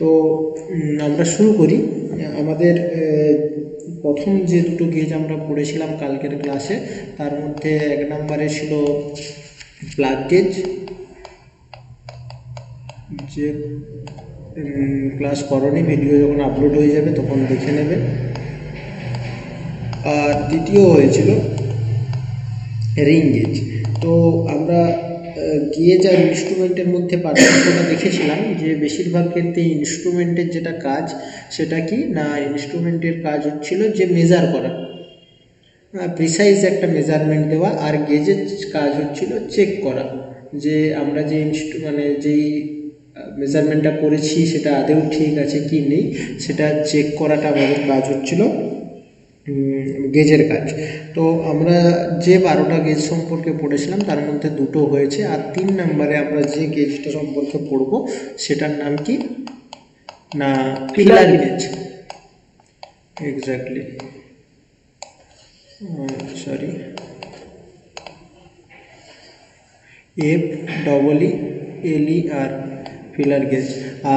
তো আমরা শুরু করি। আমাদের প্রথম যে দুটো গেজ আমরা পড়েছিলাম কালকের ক্লাসে, তার মধ্যে 1 নম্বরে ছিল প্লাগ গেজ, যে ক্লাস করনি, ভিডিও যখন আপলোড হয়ে যাবে তখন দেখে নেবে। আর দ্বিতীয় হয়েছিল রিং গেজ। তো আমরা গেজ আর ইনস্ট্রুমেন্টের মধ্যে পার্থক্যটা দেখেছিলাম যে বেশিরভাগ ক্ষেত্রে ইনস্ট্রুমেন্টের যেটা কাজ সেটা কি না, ইনস্ট্রুমেন্টের কাজ হচ্ছিল যে মেজার করা, প্রিসাইজ একটা মেজারমেন্ট দেওয়া, আর গেজের কাজ হচ্ছিল চেক করা যে আমরা যে যেই মেজারমেন্টটা করেছি সেটা আদৌ ঠিক আছে কি নেই, সেটা চেক করাটা আমাদের কাজ হচ্ছিল গেজের কাজ। তো আমরা যে 12টা গেজ সম্পর্কে পড়েছিলাম তার মধ্যে দুটো হয়েছে, আর 3 নম্বরে আমরা যে গেজটা সম্পর্কে পড়ব সেটার নাম কি না, feeler gauge. Exactly, sorry, FEELER, feeler gauge.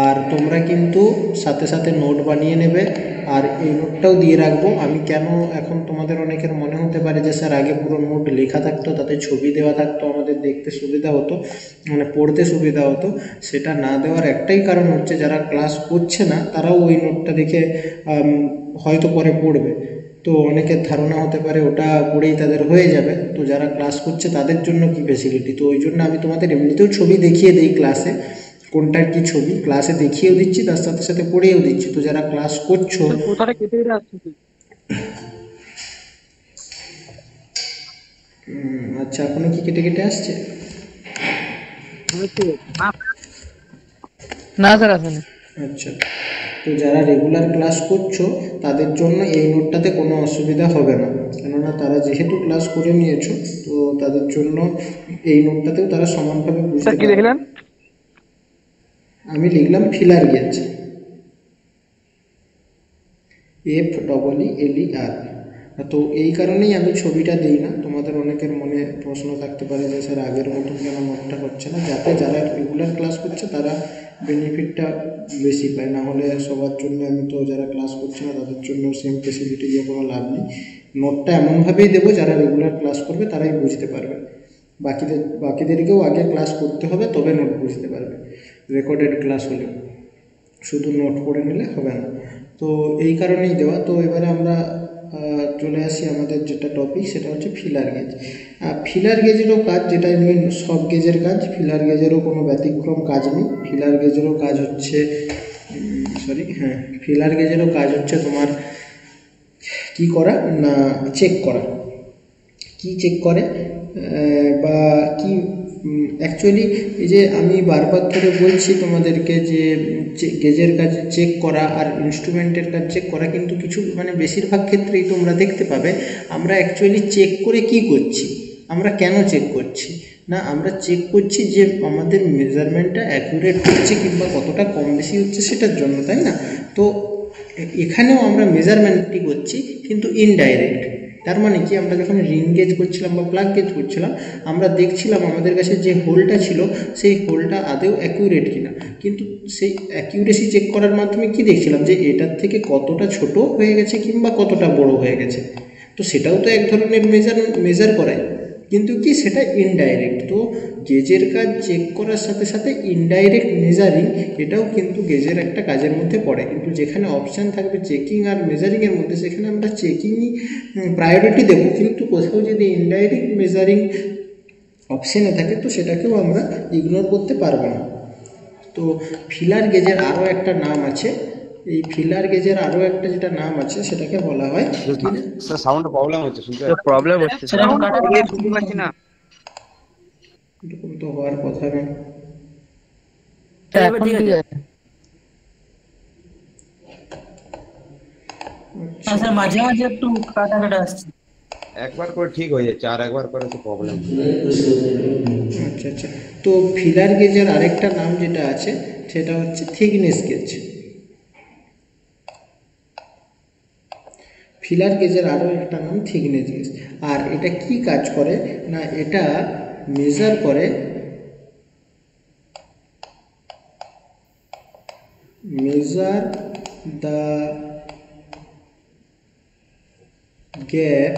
আর তোমরা কিন্তু সাথে সাথে নোট বানিয়ে নেবে, আর এই নোটটাও দিয়ে রাখবো আমি। কেন এখন তোমাদের অনেকের মনে হতে পারে যে স্যার আগে পুরো নোট লেখা থাকতো, তাতে ছবি দেওয়া থাকতো, আমাদের দেখতে সুবিধা হতো, পড়তে সুবিধা হতো। সেটা না দেওয়ার একটাই কারণ হচ্ছে যারা ক্লাস করছে না তারাও ওই নোটটা দেখে হয়তো পরে পড়বে। তো অনেকের ধারণা হতে পারে ওটা পড়েই তাদের হয়ে যাবে, তো যারা ক্লাস করছে তাদের জন্য কি ফেসিলিটি। তো ওই জন্য আমি তোমাদের এমনিতেও ছবি দেখিয়ে দিই ক্লাসে, কোনটার কি ছবি ক্লাসে দেখিয়েও দিচ্ছি, তার সাথে সাথে পড়িয়েও দিচ্ছি। তো যারা ক্লাস করছো, আচ্ছা, এখনো কি কেটে কেটে আসছে? না স্যার আসেনি। আচ্ছা, তো যারা রেগুলার ক্লাস করছো তাদের জন্য এই নোটটাতে কোনো অসুবিধা হবে না, কেননা তারা যেহেতু ক্লাস করে নিয়েছো, তো তাদের জন্য এই নোটটাতেও তারা সমানভাবে বুঝতে পারবে। আমি লিখলাম ফিলার গেজ, FEELER। তো এই কারণেই আমি ছবিটা দিই না। তোমাদের অনেকের মনে প্রশ্ন থাকতে পারে যে স্যার আগের মতন কেন নোটটা হচ্ছে না, যাতে যারা রেগুলার ক্লাস করছে তারা বেনিফিটটা বেশি পায়। না হলে সবার জন্য, আমি তো যারা ক্লাস করছে না তাদের জন্য সেম ফেসিলিটি দিয়ে কোনো লাভ নেই। নোটটা এমনভাবেই দেবো যারা রেগুলার ক্লাস করবে তারাই বুঝতে পারবে, বাকিদেরকেও আগে ক্লাস করতে হবে তবে নোট বুঝতে পারবে। রেকর্ডেড ক্লাস হলেও শুধু নোট পড়ে নিলে হবে না। তো এই কারণেই দেওয়া। তো এবারে আমরা চলে আসি আমাদের যেটা টপিক, সেটা হচ্ছে ফিলার গেজ। ফিলার গেজেরও কাজ, যেটা নিয়ে সব গেজের কাজ, ফিলার গেজেরও কোনো ব্যতিক্রম কাজ নেই। ফিলার গেজেরও কাজ হচ্ছে ফিলার গেজেরও কাজ হচ্ছে তোমার কি করা না, চেক করা। কি চেক করে বা কি অ্যাকচুয়ালি, এই যে আমি বারবার ধরে বলছি তোমাদেরকে যে গেজের কাজ চেক করা আর ইনস্ট্রুমেন্টের কাজ চেক করা, কিন্তু কিছু বেশিরভাগ ক্ষেত্রেই তোমরা দেখতে পাবে আমরা অ্যাকচুয়ালি চেক করে কি করছি, আমরা কেন চেক করছি না, আমরা চেক করছি যে আমাদের মেজারমেন্টটা অ্যাকুরেট হচ্ছে কিংবা কতটা কম বেশি হচ্ছে সেটার জন্য, তাই না? তো এখানেও আমরা মেজারমেন্টটি করছি কিন্তু ইনডাইরেক্ট। তার মানে কি, আমরা যখন রিং গেজ করছিলাম বা প্লাগ গেজ করছিলাম, আমরা দেখছিলাম আমাদের কাছে যে হোলটা ছিল সেই হোলটা আদৌ অ্যাকিউরেট কিনা, কিন্তু সেই অ্যাকিউরেসি চেক করার মাধ্যমে কি দেখছিলাম যে এটার থেকে কতটা ছোট হয়ে গেছে কিংবা কতটা বড় হয়ে গেছে। তো সেটাও তো এক ধরনের মেজার করায়, কিন্তু কি সেটা ইনডাইরেক্ট। তো গেজের কাজ চেক করার সাথে সাথে ইনডাইরেক্ট মেজারিং, এটাও কিন্তু গেজের একটা কাজের মধ্যে পড়ে। কিন্তু যেখানে অপশান থাকবে চেকিং আর মেজারিংয়ের মধ্যে, সেখানে আমরা চেকিংই প্রায়োরিটি দেবো। কিন্তু কোথাও যদি ইনডাইরেক্ট মেজারিং অপশানে থাকে তো সেটাকেও আমরা ইগনোর করতে পারবো না। তো ফিলার গেজের আরও একটা নাম আছে, এই ফিলার গেজের আরও একটা যেটা নাম আছে সেটাকে বলা হয় সাউন্ড প্রবলেম হচ্ছে, শুনতে প্রবলেম হচ্ছে শুনতে পাচ্ছি না। এরকম তো হওয়ার কথা না। এখন ঠিক আছে স্যার, মাঝে মাঝে একটু কাটা কাটা আসছে। একবার করে ঠিক হয়ে যাচ্ছে, আর একবার করে তো প্রবলেম। আচ্ছা আচ্ছা, তো ফিলার গেজের আরেকটা নাম যেটা আছে সেটা হচ্ছে থিকনেস গেজ। ফিলার গেজের আরও একটা নাম থিকনেস গেজ। আর এটা কি কাজ করে না, এটা মেজার করে measure the gap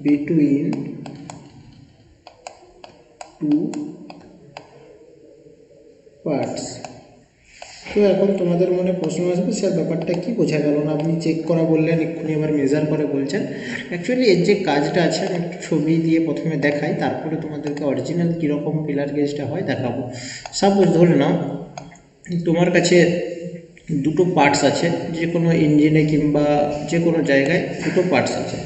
between two parts. তো এখন তোমাদের মনে প্রশ্ন আসবে, স্যার ব্যাপারটা কি বোঝা গেল না, আপনি চেক করা বললেন, এক্ষুনি আবার মেজার করে বলছেন। অ্যাকচুয়ালি এর যে কাজটা আছে আমি একটু ছবি দিয়ে প্রথমে দেখাই, তারপরে তোমাদেরকে অরিজিনাল কীরকম পিলার গেজটা হয় দেখাবো। সাপোজ ধরে নাও তোমার কাছে দুটো পার্টস আছে, যে কোনো ইঞ্জিনে কিংবা যে কোনো জায়গায় দুটো পার্টস আছে।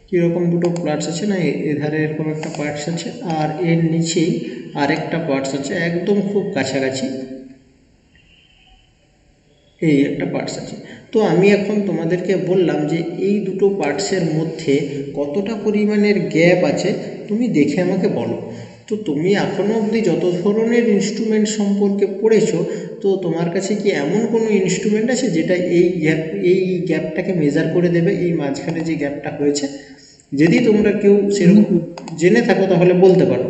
কীরকম দুটো পার্টস আছে না, এধারে এরকম একটা পার্টস আছে আর এর নিচেই আরেকটা পার্টস আছে, একদম খুব কাছাকাছি এই একটা পার্টস আছে। তো আমি এখন তোমাদেরকে বললাম যে এই দুটো পার্টসের মধ্যে কতটা পরিমাণের গ্যাপ আছে তুমি দেখে আমাকে বলো। তো তুমি এখনও অবধি যত ধরনের ইনস্ট্রুমেন্ট সম্পর্কে পড়েছো, তো তোমার কাছে কি এমন কোনো ইনস্ট্রুমেন্ট আছে যেটা এই গ্যাপটাকে মেজার করে দেবে, এই মাঝখানে যে গ্যাপটা হয়েছে? যদি তোমরা কেউ সেরকম জেনে থাকো তাহলে বলতে পারো।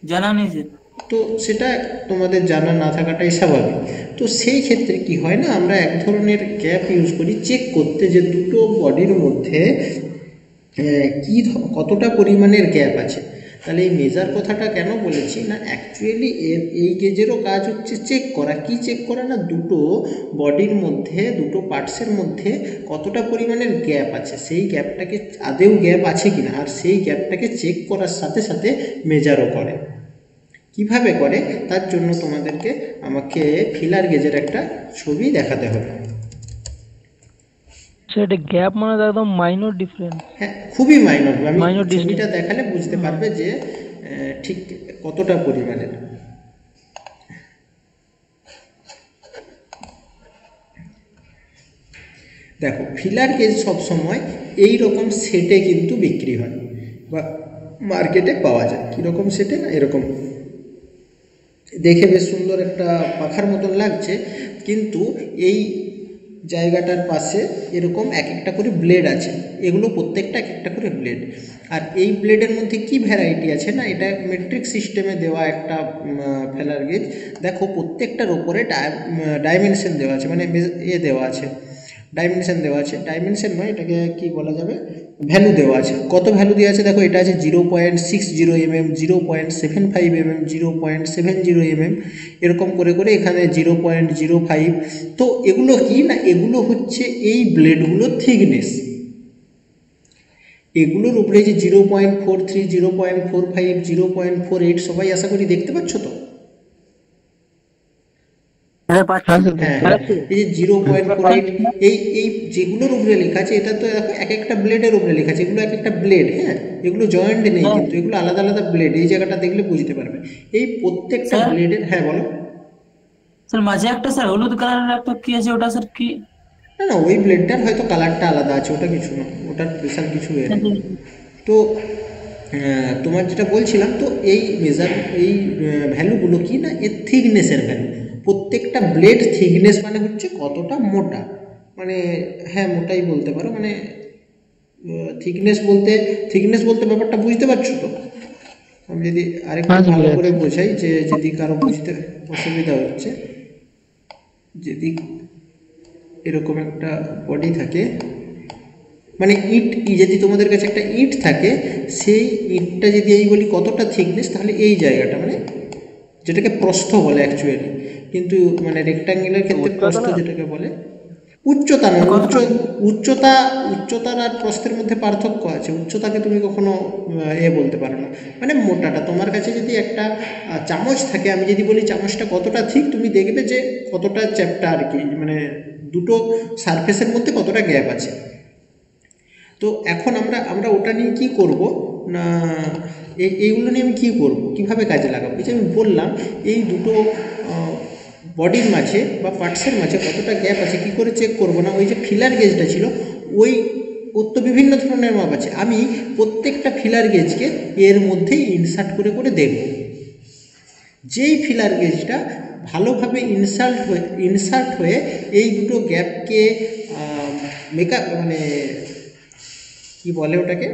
জানা নেই স্যার। তো সেটা তোমাদের জানা না থাকাটাই স্বাভাবিক। তো সেই ক্ষেত্রে কি হয় না, আমরা এক ধরনের গ্যাপ ইউজ করি চেক করতে যে দুটো বডির মধ্যে কতটা পরিমাণের গ্যাপ আছে। তাহলে এই মেজার কথাটা কেন বলেছি না, অ্যাকচুয়ালি এই গেজেরও কাজ হচ্ছে চেক করা। কি চেক করা না, দুটো বডির মধ্যে দুটো পার্টসের মধ্যে কতটা পরিমাণের গ্যাপ আছে, সেই গ্যাপটাকে আদেও গ্যাপ আছে কিনা, আর সেই গ্যাপটাকে চেক করার সাথে সাথে মেজারও করে। কিভাবে করে তার জন্য তোমাদেরকে আমাকে ফিলার গেজের একটা ছবি দেখাতে হবে। সেটা গ্যাপ মানে তো একদম মাইনর ডিফারেন্স। হ্যাঁ, খুবই মাইনর। আমি Minor distance. ছবিটা দেখালে বুঝতে পারবে যে ঠিক কতটা পরিমাণের। দেখো, ফিলার গেজ সবসময় এই রকম সেটে কিন্তু বিক্রি হয় বা মার্কেটে পাওয়া যায়। কীরকম সেটে না, এরকম দেখে বেশ সুন্দর একটা পাখার মতন লাগছে, কিন্তু এই জায়গাটার পাশে এরকম এক একটা করে ব্লেড আছে। এগুলো প্রত্যেকটা এক একটা করে ব্লেড। আর এই ব্লেডের মধ্যে কি ভ্যারাইটি আছে না, এটা মেট্রিক সিস্টেমে দেওয়া একটা ফেলার গেজ। দেখো প্রত্যেকটার ওপরে ডাইমেনশন দেওয়া আছে, মানে দেওয়া আছে, ডাইমেনশন দেওয়া আছে। ডাইমেনশন নয়, এটাকে কি বলা যাবে, ভ্যালু দেওয়া আছে। কত ভ্যালু দেওয়া আছে দেখো, এটা আছে 0.60 mm, 0.75 mm, 0.70 mm, এরকম করে করে এখানে 0.05। তো এগুলো কি না, এগুলো হচ্ছে এই ব্লেডগুলোর থিকনেস। এগুলোর উপরে যে 0.43, 0.45, 0.48 সবাই আশা করি দেখতে পাচ্ছ তো? হ্যাঁ পাচ্ছি। হ্যাঁ হ্যাঁ, এই যে 0.48, এই যেগুলোর উপরে লেখা আছে, এটা তো দেখো এক একটা ব্লেডের উপরে লেখা আছে, এগুলো এক একটা ব্লেড। হ্যাঁ, এগুলো জয়েন্ট নেই কিন্তু, এগুলো আলাদা আলাদা ব্লেড। এই জায়গাটা দেখলে বুঝতে পারবে এই প্রত্যেকটা স্যার? ব্লেডের। হ্যাঁ বলো। স্যার মাঝে একটা স্যার হলুদ কালারের একটা কি আছে, ওটা স্যার কি? না না, ওই ব্লেডটার হয়তো কালারটা আলাদা আছে, ওটা কিছু না, ওটার স্পেশাল কিছু এর নেই। তো তোমার যেটা বলছিলাম, তো এই এই ভ্যালুগুলো কি না, এর থিকনেসের ভ্যালু। প্রত্যেকটা ব্লেড থিকনেস মানে হচ্ছে কতটা মোটা, মানে হ্যাঁ মোটাই বলতে পারো। মানে থিকনেস বলতে ব্যাপারটা বুঝতে পারছো তো? আমি যদি আরেকটু ভালো করে বোঝাই, যে যদি কারো বুঝতে অসুবিধা হচ্ছে, যদি এরকম একটা বডি থাকে, মানে ইট, যদি তোমাদের কাছে একটা ইট থাকে, সেই ইটটা যদি এই বলি কতটা থিকনেস, তাহলে এই জায়গাটা মানে যেটাকে প্রস্থ বলে অ্যাকচুয়ালি, কিন্তু মানে রেক্ট্যাঙ্গুলার ক্ষেত্রে প্রস্থ যেটাকে বলে। উচ্চতা নয়, উচ্চতার আর প্রস্থের মধ্যে পার্থক্য আছে। উচ্চতাকে তুমি কখনো বলতে পারো না, মানে মোটাটা। তোমার কাছে যদি একটা চামচ থাকে, আমি যদি বলি চামচটা কতটা ঠিক, তুমি দেখবে যে কতটা চ্যাপ্টা আর কি, মানে দুটো সারফেসের মধ্যে কতটা গ্যাপ আছে। তো এখন আমরা ওটা নিয়ে কি করব না, এইগুলো নিয়ে আমি কী করবো, কীভাবে কাজে লাগাবো। এই যে আমি বললাম, এই দুটো বডির মাঝে বা পার্টসের মাঝে কতটা গ্যাপ আছে কী করে চেক করবো না, ওই যে ফিলার গেজটা ছিল, ওর তো বিভিন্ন ধরনের মাপ আছে। আমি প্রত্যেকটা ফিলার গেজকে এর মধ্যেই ইনসার্ট করে করে দেখব। যেই ফিলার গেজটা ভালোভাবে ইনসার্ট হয়ে এই দুটো গ্যাপকে মানে কি বলে ওটাকে,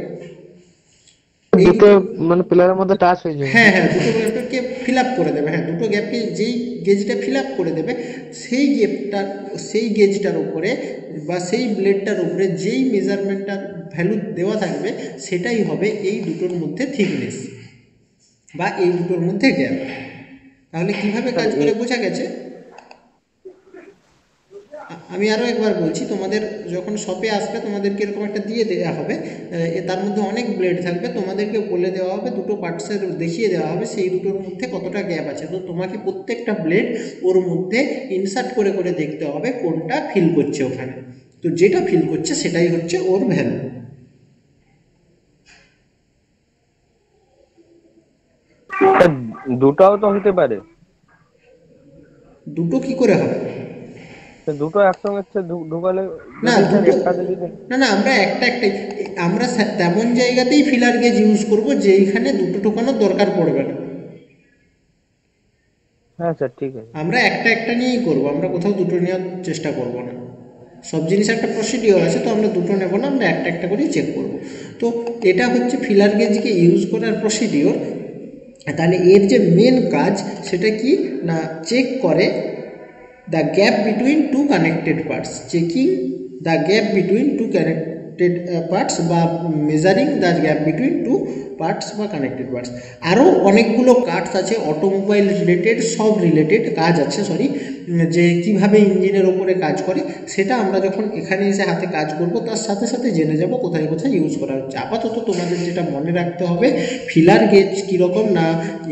দুটো মানে পিলারের মধ্যে টাচ হয়ে যায়। হ্যাঁ হ্যাঁ, দুটো গ্যাপকে ফিল আপ করে দেবে, হ্যাঁ দুটো গ্যাপকে যেই গেজটা ফিল আপ করে দেবে সেই গেজটার উপরে বা সেই ব্লেডটার উপরে যেই মেজারমেন্টটার ভ্যালু দেওয়া থাকবে সেটাই হবে এই দুটোর মধ্যে থিকনেস বা এই দুটোর মধ্যে গ্যাপ। তাহলে কিভাবে কাজ করে বোঝা গেছে? আমি আরও একবার বলছি, তোমাদের যখন শপে আসবে তোমাদেরকে এরকম একটা দিয়ে দেওয়া হবে, তার মধ্যে অনেক ব্লেড থাকবে, তোমাদেরকে বলে দেওয়া হবে দুটো পার্টসের দেখিয়ে দেওয়া হবে সেই দুটোর মধ্যে কতটা গ্যাপ আছে। তো তোমাকে প্রত্যেকটা ব্লেড ওর মধ্যে ইনসার্ট করে করে দেখতে হবে কোনটা ফিল করছে ওখানে। তো যেটা ফিল করছে সেটাই হচ্ছে ওর ভ্যালু। দুটাও তো হতে পারে, দুটো কি করে হবে? তো দুটো একসঙ্গে ঢুকালে না যদি স্যার দুটো একটাতে দিতেন। না, আমরা একটাই আমরা তেমন জায়গাতেই ফিলার গেজ ইউজ করব যেইখানে দুটো ঢোকানোর দরকার পড়বে না। হ্যাঁ স্যার ঠিক আছে। আমরা একটা নিয়েই করব, আমরা কোথাও দুটো নেওয়ার চেষ্টা করব না। সব জিনিস একটা প্রসিডিওর আছে, তো আমরা দুটো নেব না, আমরা একটা করেই চেক করব। তো এটা হচ্ছে ফিলার গেজকে ইউজ করার প্রসিডিওর। তাহলে এর যে মেন কাজ সেটা কি না, চেক করে the gap between two connected parts, checking the gap between two connected parts বা measuring the gap between two parts বা connected parts। আরও অনেকগুলো কাজ আছে অটোমোবাইল রিলেটেড, সব রিলেটেড কাজ আছে যে কিভাবে ইঞ্জিনের ওপরে কাজ করে সেটা আমরা যখন এখানে এসে হাতে কাজ করব তার সাথে সাথে জেনে যাব কোথায় কোথায় ইউজ করা হচ্ছে। আপাতত তোমাদের যেটা মনে রাখতে হবে, ফিলার গেজ কীরকম না,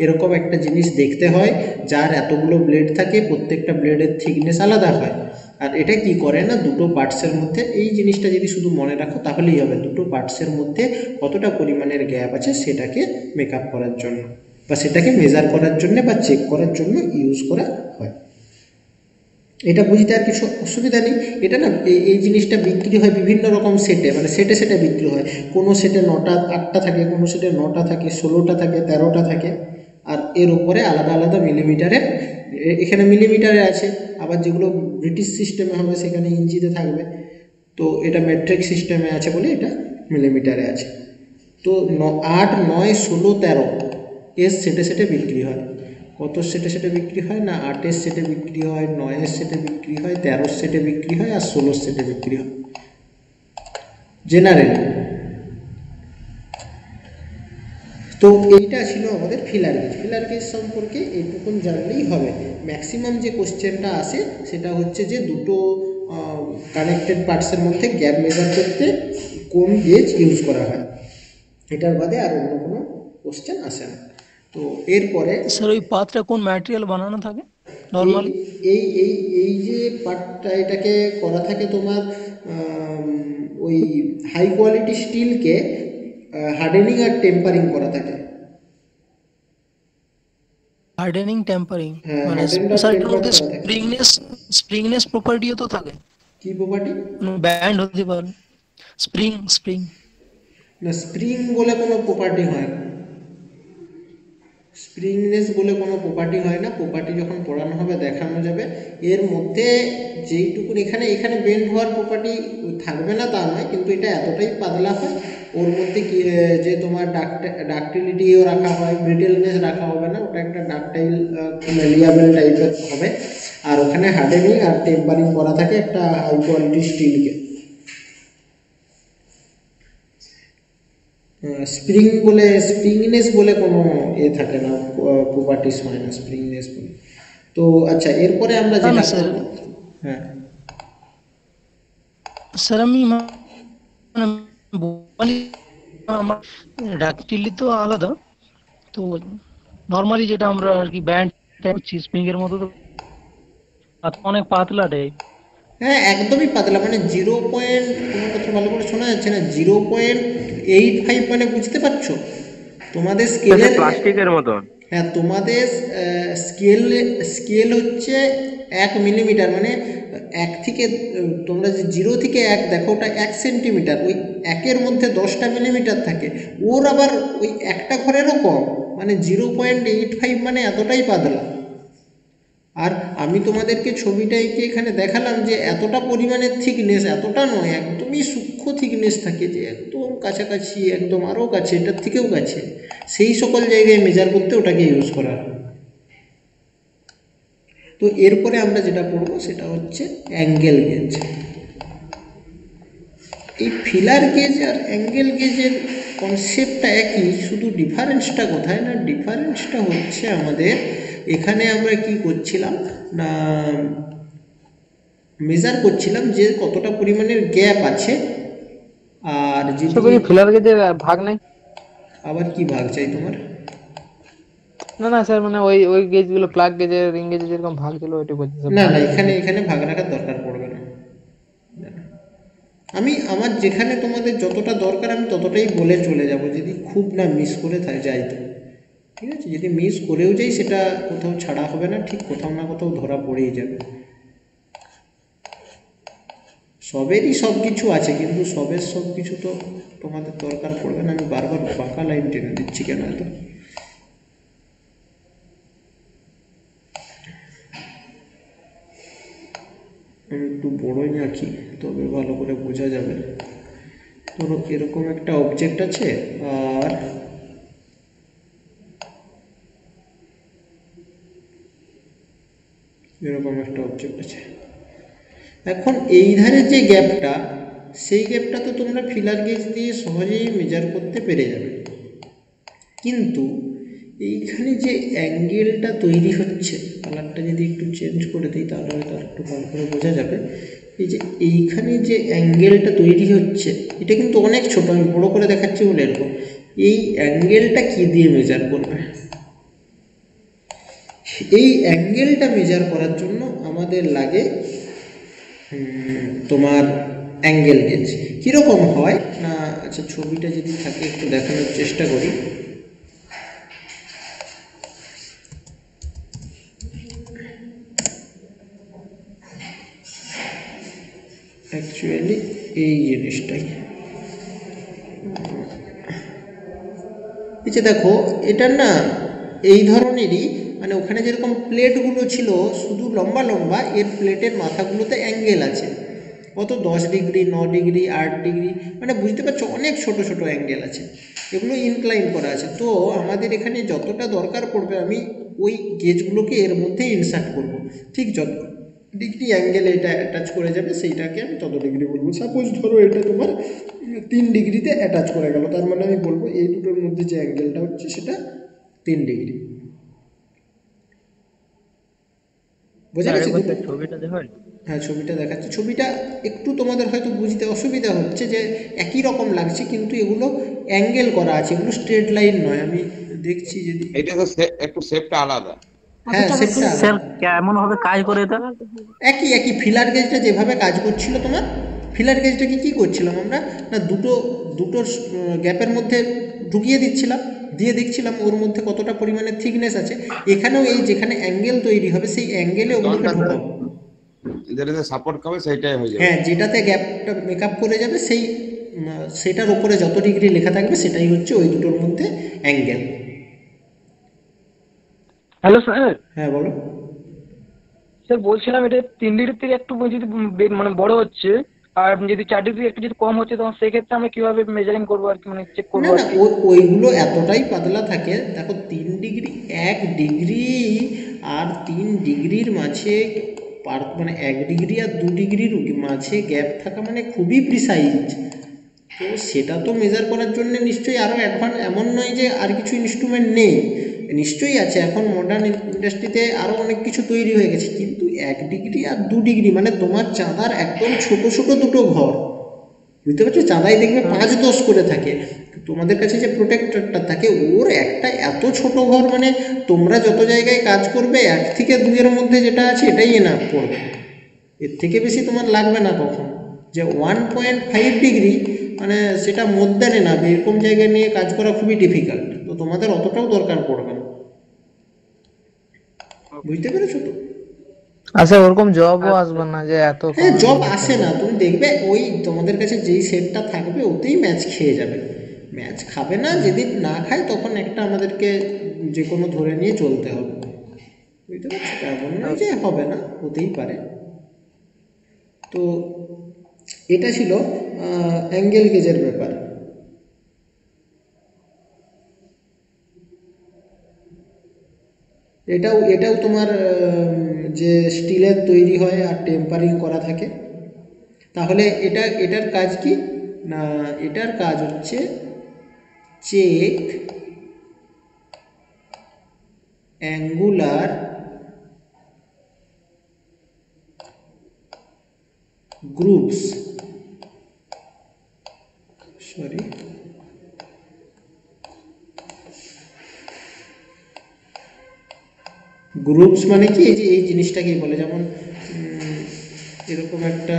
এরকম একটা জিনিস দেখতে হয় যার এতগুলো ব্লেড থাকে, প্রত্যেকটা ব্লেডের থিকনেস আলাদা হয়। আর এটা কি করে না, দুটো পার্টসের মধ্যে, এই জিনিসটা যদি শুধু মনে রাখো তাহলেই হবে, দুটো পার্টসের মধ্যে কতটা পরিমাণের গ্যাপ আছে সেটাকে মেক আপ করার জন্য বা সেটাকে মেজার করার জন্য বা চেক করার জন্য ইউজ করা হয়। এটা বুঝতে আর কিছু অসুবিধা নেই। এটা না এই জিনিসটা বিক্রি হয় বিভিন্ন রকম সেটে, মানে সেটে বিক্রি হয়। কোনো সেটে 9টা 8টা থাকে, কোনো সেটে 9টা থাকে, 16টা থাকে, 13টা থাকে। আর এর উপরে আলাদা আলাদা মিলিমিটারের, এখানে মিলিমিটারে আছে, আবার যেগুলো ব্রিটিশ সিস্টেমে হবে সেখানে ইঞ্চিতে থাকবে। তো এটা মেট্রিক সিস্টেমে আছে বলে এটা মিলিমিটারে আছে। তো 8, 9, 16, 13 এর সেটে বিক্রি হয়। কত সেটে বিক্রি হয় না, 8-এর সেটে বিক্রি হয়, 9-এর সেটে বিক্রি হয়, 13-এর সেটে বিক্রি হয়, আর 16-এর সেটে বিক্রি হয় জেনারেলি। তো এইটা ছিল আমাদের ফিলার গেজ সম্পর্কে এইটুকুন জানলেই হবে। ম্যাক্সিমাম যে কোশ্চেনটা আসে সেটা হচ্ছে যে দুটো কানেক্টেড পার্টসের মধ্যে গ্যাপ মেজার করতে কোন গেজ ইউজ করা হয়, এটার বাদে আর অন্য কোনো কোশ্চেন আসে না। তো এরপরে স্যার ওই পাতটা কোন ম্যাটেরিয়াল বানানো থাকে এই নর্মালি? এই এই এই যে পার্টটা এটাকে করা থাকে তোমার ওই হাই কোয়ালিটি স্টিলকে হার্ডেনিং আর টেম্পারিং করা থাকে। হার্ডেনিং টেম্পারিং হ্যাঁ, মানে hardened আর স্যার এটার tempered মধ্যে করা থাকে। স্প্রিংনেস প্রপার্টিও তো থাকে, কি প্রপার্টি? ব্যান্ড হতে পারে স্প্রিং। না, স্প্রিং বলে কোনো প্রপার্টি হয় না, স্প্রিংনেস বলে কোনো প্রপার্টি হয় না। প্রপার্টি যখন পড়ানো হবে দেখানো যাবে। এর মধ্যে যেইটুকুন এখানে বেন্ড হওয়ার প্রপার্টি থাকবে না তা নয়, কিন্তু এটা এতটাই পাতলা হয় ওর মধ্যে কি যে তোমার ডাকটিলিটিও রাখা হয়, ব্রিটেলনেস রাখা হবে না, ওটা একটা ডাকটাইল ম্যালিয়াবেল টাইপের হবে। আর ওখানে হার্ডেনিং আর টেম্পারিং করা থাকে একটা হাই কোয়ালিটি স্টিলকে। স্প্রিংনেস বলে কোনো থাকে না, প্রপার্টিস হয় না স্প্রিংনেস বলে। তো আচ্ছা, এরপরে আমরা না, যেটা স্যার। হ্যাঁ স্যার আমি মানে বলি আমার ডাকটিলি তো আলাদা, তো নর্মালি যেটা আমরা আর কি ব্যান্ড করছি স্প্রিং এর মতো, তো অনেক পাতলা টাইপ। হ্যাঁ, একদমই পাতলা, মানে 0. তোমার কথা ভালো করে শোনা যাচ্ছে না, 0.85, মানে বুঝতে পারছো তোমাদের স্কেলের? প্লাস্টিকের মতন। হ্যাঁ, তোমাদের স্কেল হচ্ছে 1 মিলিমিটার, মানে 1 থেকে তোমরা যে 0 থেকে 1 দেখো ওটা 1 সেন্টিমিটার, ওই 1-এর মধ্যে 10টা মিলিমিটার থাকে, ওর আবার ওই একটা ঘরেরও কম, মানে 0.85, মানে এতটাই পাতলা। আর আমি তোমাদেরকে ছবিটা এঁকে এখানে দেখালাম যে এতটা পরিমাণের থিকনেস, এতটা নয়, একদমই সূক্ষ্ম থিকনেস থাকে, যে একদম কাছাকাছি, একদম আরও কাছে, এটার থেকেও কাছে, সেই সকল জায়গায় মেজার করতে ওটাকে ইউজ করা হয়। তো এরপরে আমরা যেটা করব সেটা হচ্ছে অ্যাঙ্গেল গেজ। এই ফিলার গেজ আর অ্যাঙ্গেল গেজের কনসেপ্টটা একই, শুধু ডিফারেন্সটা কোথায় না, ডিফারেন্সটা হচ্ছে আমাদের এখানে আমরা কি করছিলাম না, মেজার করছিলাম যে কতটা পরিমাণের গ্যাপ আছে। আর যদি ফিলার গেজের ভাগ নাই? আবার কি ভাগ চাই তোমার? না না স্যার, মানে ওই ওই গেজ গুলো প্লাগ গেজের রিং গেজের যেরকম ভাগ ছিল ওইটা বলছি স্যার। না না, এখানে এখানে ভাগ রাখার দরকার পড়বে না। আমি আমার যেখানে তোমাদের যতটা দরকার আমি ততটাই বলে চলে যাব, যদি খুব না মিস করে যাই তো। ঠিক আছে, যদি মিস করেও যাই সেটা কোথাও ছাড়া হবে না, ঠিক কোথাও না কোথাও ধরা পড়েই যাবে। সবেরই সব কিছু আছে, কিন্তু সবের সব কিছু তো তোমাদের দরকার পড়বে না। আমি বারবার বাঁকা লাইন টেনে দিচ্ছি কেন এত? আমি একটু বড়ই আঁকি তবে ভালো করে বোঝা যাবে। ধরো এরকম একটা অবজেক্ট আছে, আর এরকম একটা অবজেক্ট আছে। এখন এই ধারের যে গ্যাপটা, সেই গ্যাপটা তো তোমরা ফিলার গেজ দিয়ে সহজেই মেজার করতে পেরে যাবে, কিন্তু এইখানে যে অ্যাঙ্গেলটা তৈরি হচ্ছে, কালারটা যদি একটু চেঞ্জ করে দিই তাহলে হয়তো আর একটু ভালো করে বোঝা যাবে। এই যে এইখানে যে অ্যাঙ্গেলটা তৈরি হচ্ছে, এটা কিন্তু অনেক ছোট, আমি বড় করে দেখাচ্ছি বলে এরকম। এই অ্যাঙ্গেলটা কি দিয়ে মেজার করবে? এই অ্যাঙ্গেলটা মেজার করার জন্য আমাদের লাগে তোমার অ্যাঙ্গেল গেজ। কীরকম হয় না, আচ্ছা ছবিটা যদি থাকে একটু দেখানোর চেষ্টা করি। অ্যাকচুয়ালি এই জিনিসটাই, এই যে দেখো এটা না এই ধরনেরই, মানে ওখানে যেরকম প্লেটগুলো ছিল শুধু লম্বা লম্বা, এর প্লেটের মাথাগুলোতে অ্যাঙ্গেল আছে কত 10 ডিগ্রি, 9 ডিগ্রি, 8 ডিগ্রি, মানে বুঝতে পারছো অনেক ছোট ছোট অ্যাঙ্গেল আছে, এগুলো ইনক্লাইন করা আছে। তো আমাদের এখানে যতটা দরকার পড়বে আমি ওই গেজগুলোকে এর মধ্যে ইনসার্ট করব, ঠিক যত ডিগ্রি অ্যাঙ্গেলে এটা অ্যাটাচ করে যাবে সেইটাকে আমি তত ডিগ্রি বলবো। সাপোজ ধরো এটা তোমার 3 ডিগ্রিতে অ্যাটাচ করে গেল, তার মানে আমি বলবো এই দুটোর মধ্যে যে অ্যাঙ্গেলটা হচ্ছে সেটা 3 ডিগ্রি। বোঝা গেছে? ছবিটা দেখো। হ্যাঁ ছবিটা দেখাচ্ছি। ছবিটা একটু তোমাদের হয়তো বুঝতে অসুবিধা হচ্ছে যে একই রকম লাগছে, কিন্তু এগুলো অ্যাঙ্গেল করা আছে, এগুলো স্ট্রেট লাইন নয়। আমি দেখছি যদি, এটা তো একটু শেপটা আলাদা। হ্যাঁ সেটা স্যার কেমন ভাবে কাজ করে এটা? একই একই। ফিলার গেজটা যেভাবে কাজ করছিল তোমার, ফিলার গেজটাকে কী করছিলাম আমরা না, দুটো দুটো গ্যাপের মধ্যে ঢুকিয়ে দিচ্ছিলাম, দিয়ে দেখছিলাম ওর মধ্যে কতটা পরিমাণে থিকনেস আছে। এখানেও এই যেখানে অ্যাঙ্গেল তৈরি হবে সেই অ্যাঙ্গেলে ওগুলোকে ঢোকাবো। যেটাতে সাপোর্ট খাবে সেইটাই হয়ে যাবে। হ্যাঁ, যেটাতে গ্যাপটা মেকআপ করে যাবে সেই সেটার উপরে যত ডিগ্রি লেখা থাকবে সেটাই হচ্ছে ওই দুটোর মধ্যে অ্যাঙ্গেল। Hello sir. হ্যাঁ বলো। স্যার বলছিলাম এটা 3 ডিগ্রি থেকে একটু যদি মানে বড় হচ্ছে, আর যদি 4 ডিগ্রি একটু যদি কম হচ্ছে, তখন সেক্ষেত্রে আমরা কিভাবে মেজারিং করবো আর কি, মানে চেক না করবো আর না, কি? ওইগুলো এতটাই পাতলা থাকে। দেখো 3 ডিগ্রি, 1 ডিগ্রি আর 3 ডিগ্রির মাঝে মানে 1 ডিগ্রি আর 2 ডিগ্রির মাঝে গ্যাপ থাকা মানে খুবই প্রিসাইজ। তো সেটা তো মেজার করার জন্য নিশ্চয়ই আরও অ্যাডভান্স, এমন নয় যে আর কিছু ইনস্ট্রুমেন্ট নেই, নিশ্চয়ই আছে। এখন মডার্ন ইন্ডাস্ট্রিতে আরও অনেক কিছু তৈরি হয়ে গেছে, কিন্তু 1 ডিগ্রি আর 2 ডিগ্রি মানে তোমার চাঁদার একদম ছোট ছোট দুটো ঘর, বুঝতে পারছো? চাঁদাই দেখবে 5-10 করে থাকে, তোমাদের কাছে যে প্রোটেক্টরটা থাকে ওর একটা এত ছোট ঘর, মানে তোমরা যত জায়গায় কাজ করবে 1 থেকে 2 এর মধ্যে যেটা আছে এটাই এনাফ পড়বে, এর থেকে বেশি তোমার লাগবে না কখন। যে 1.5 ডিগ্রি মানে সেটা মধ্যে না, এরকম জায়গায় নিয়ে কাজ করা খুবই ডিফিকাল্ট, তো তোমাদের অতটাও দরকার পড়বে না। বুঝতে পেরেছো তো? আচ্ছা, ওরকম জবও আসবে না যে এত হ্যাঁ জব আসে না, তুমি দেখবে ওই তোমাদের কাছে যেই সেটটা থাকবে ওতেই ম্যাচ খেয়ে যাবে। ম্যাচ খাবে না, যেদিন না খায় তখন একটা আমাদেরকে যে কোনো ধরে নিয়ে চলতে হবে, বুঝতে পারছো? এমন নয় যে হবে না, হতেই পারে। তো এটা ছিল অ্যাঙ্গেল গেজের ব্যাপার। এটাও তোমার যে স্টিলের তৈরি হয় আর টেম্পারিং করা থাকে। তাহলে এটার কাজ কি না, এটার কাজ হচ্ছে check angular groups, sorry groups মানে কি, এই যে এই জিনিসটাকেই বলে, যেমন এরকম একটা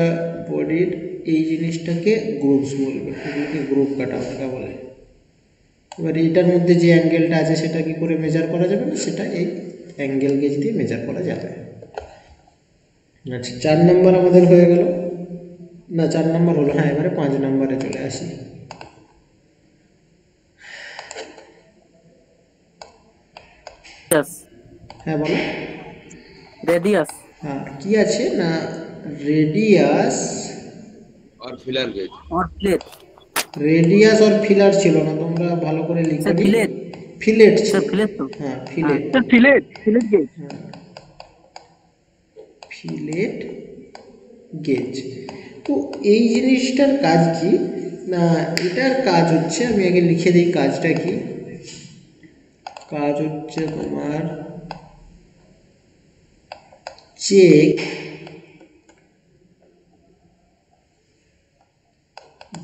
বডির এই জিনিসটাকে গ্রুপস বলবে, এগুলোকে গ্রুপ কাটা বলে। এবার এইটার মধ্যে যে অ্যাঙ্গেলটা আছে সেটা কি করে মেজার করা যাবে না, সেটা এই অ্যাঙ্গেল গেজ দিয়ে মেজার করা যাবে। আচ্ছা 4 নম্বর আমাদের হয়ে গেল, না 4 নম্বর হলো, হ্যাঁ এবারে 5 নম্বরে চলে আসি। হ্যাঁ বলো। রেডিয়াস। হ্যাঁ কি আছে না, রেডিয়াস और फिलर गेज। और प्लेट। রেডিয়াস আর ফিলার ছিল না, তোমরা ভালো করে লিখো। Sir fillet. ফিলেট ছিল, স্যার ফিলেট তো। হ্যাঁ fillet, sir fillet gauge. Fillet gauge. তো এই জিনিসটার কাজ কি না, এটার কাজ হচ্ছে, আমি আগে লিখে দিই কাজটা কি। কাজ হচ্ছে তোমার check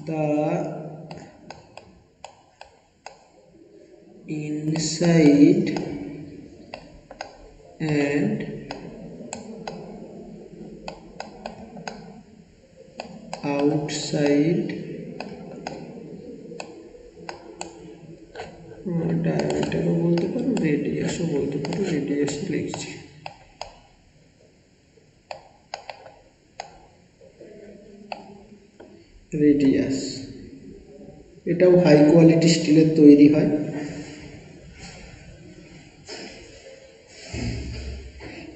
the inside and outside ডায়ামিটারও বলতে পারো, রেডিয়াসও বলতে পারো, রেডিয়াসই লিখছি। রেডিয়াস, এটাও হাই কোয়ালিটি স্টিলের তৈরি হয়।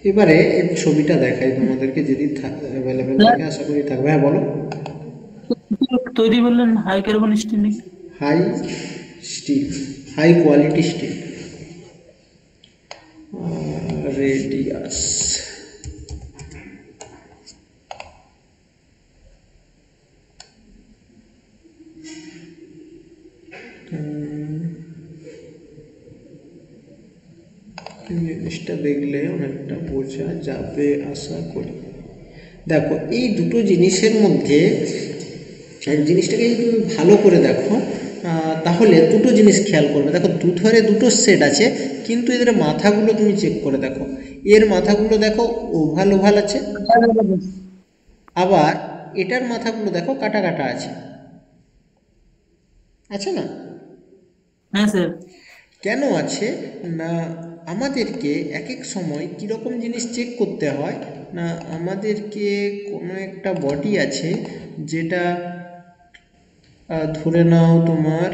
এবারে এই ছবিটা দেখাই তোমাদেরকে, যদি অ্যাভেলেবেল থাকে আশা করি থাকবে। হ্যাঁ বলো। তৈরি বললেন high carbon steel. High steel, high quality steel. Radius, জিনিসটা দেখলে অনেকটা বোঝা যাবে আশা করি। দেখো এই দুটো জিনিসের মধ্যে জিনিসটাকে যদি তুমি ভালো করে দেখো তাহলে দুটো জিনিস খেয়াল করবে। দেখো দুধারে দুটো সেট আছে, কিন্তু এদের মাথাগুলো তুমি চেক করে দেখো, এর মাথাগুলো দেখো ওভাল ওভাল আছে, আবার এটার মাথাগুলো দেখো কাটা কাটা আছে, আছে না? হ্যাঁ স্যার। কেন আছে না, আমাদেরকে এক এক সময় কীরকম জিনিস চেক করতে হয় না, আমাদেরকে কোনো একটা বডি আছে যেটা ধরে নাও তোমার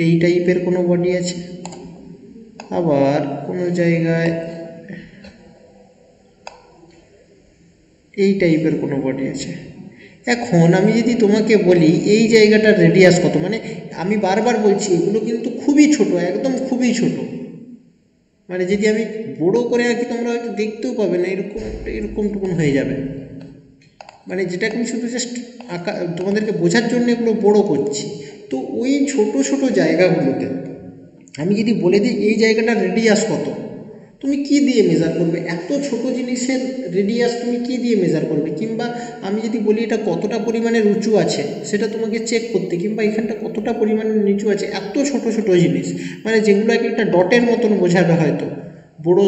এই টাইপের কোনো বডি আছে, আবার কোনো জায়গায় এই টাইপের কোনো বডি আছে। এখন আমি যদি তোমাকে বলি এই জায়গাটার রেডিয়াস কত, মানে আমি বারবার বলছি এগুলো কিন্তু খুবই ছোট, একদম খুবই ছোট, মানে যদি আমি বড় করে আঁকি তোমরা হয়তো দেখতেও পাবে না, এরকম টুকুন হয়ে যাবে, মানে যেটাকে আমি শুধু জাস্ট আঁকা তোমাদেরকে বোঝার জন্য এগুলো বড় করছি। তো ওই ছোট ছোট জায়গাগুলোতে আমি যদি বলে দিই এই জায়গাটার রেডিয়াস কত, তুমি কি দিয়ে মেজার করবে? এত ছোট জিনিসের রেডিয়াস তুমি কি দিয়ে মেজার করবে? কিংবা আমি যদি বলি এটা কতটা পরিমাণের উঁচু আছে সেটা তোমাকে চেক করতে, কিংবা এখানটা কতটা পরিমাণের নিচু আছে, এত ছোট ছোট জিনিস, মানে যেগুলো একটা ডটের মতন বোঝাবে হয়তো বড়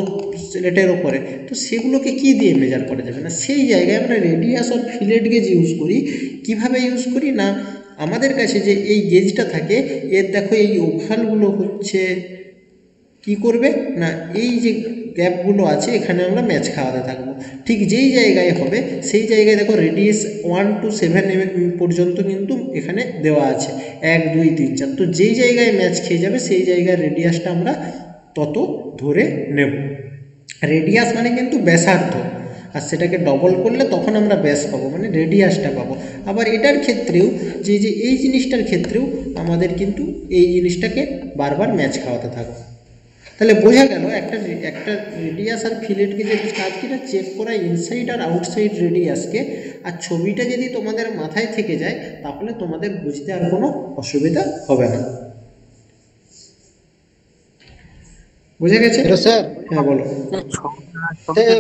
স্লেটের ওপরে, তো সেগুলোকে কি দিয়ে মেজার করা যাবে না? সেই জায়গায় আমরা রেডিয়াস আর ফিলেট গেজ ইউজ করি। কিভাবে ইউজ করি না, আমাদের কাছে যে এই গেজটা থাকে এর দেখো এই ওভালগুলো হচ্ছে কি করবে না, এই যে গ্যাপগুলো আছে এখানে আমরা ম্যাচ খাওয়াতে থাকবো। ঠিক যেই জায়গায় হবে সেই জায়গায় দেখো রেডিয়াস 1 to 7 পর্যন্ত কিন্তু এখানে দেওয়া আছে, 1 2 3 4, তো যেই জায়গায় ম্যাচ খেয়ে যাবে সেই জায়গায় রেডিয়াসটা আমরা তত ধরে নেব। রেডিয়াস মানে কিন্তু ব্যাসার্ধ, আর সেটাকে ডবল করলে তখন আমরা ব্যাস পাবো, মানে রেডিয়াসটা পাবো। আবার এটার ক্ষেত্রেও যে এই জিনিসটার ক্ষেত্রেও আমাদের কিন্তু এই জিনিসটাকে বারবার ম্যাচ খাওয়াতে থাকবো। তাহলে বোঝা গেল একটা একটা রেডিয়াস আর ফিলেট গেজের কাজ কিনা চেক করা ইনসাইড আর আউটসাইড রেডিয়াসকে। আর ছবিটা যদি তোমাদের মাথায় থেকে যায় তাহলে তোমাদের বুঝতে আর কোনো অসুবিধা হবে না। বুঝে গেছে? এটা স্যার হ্যাঁ বলো।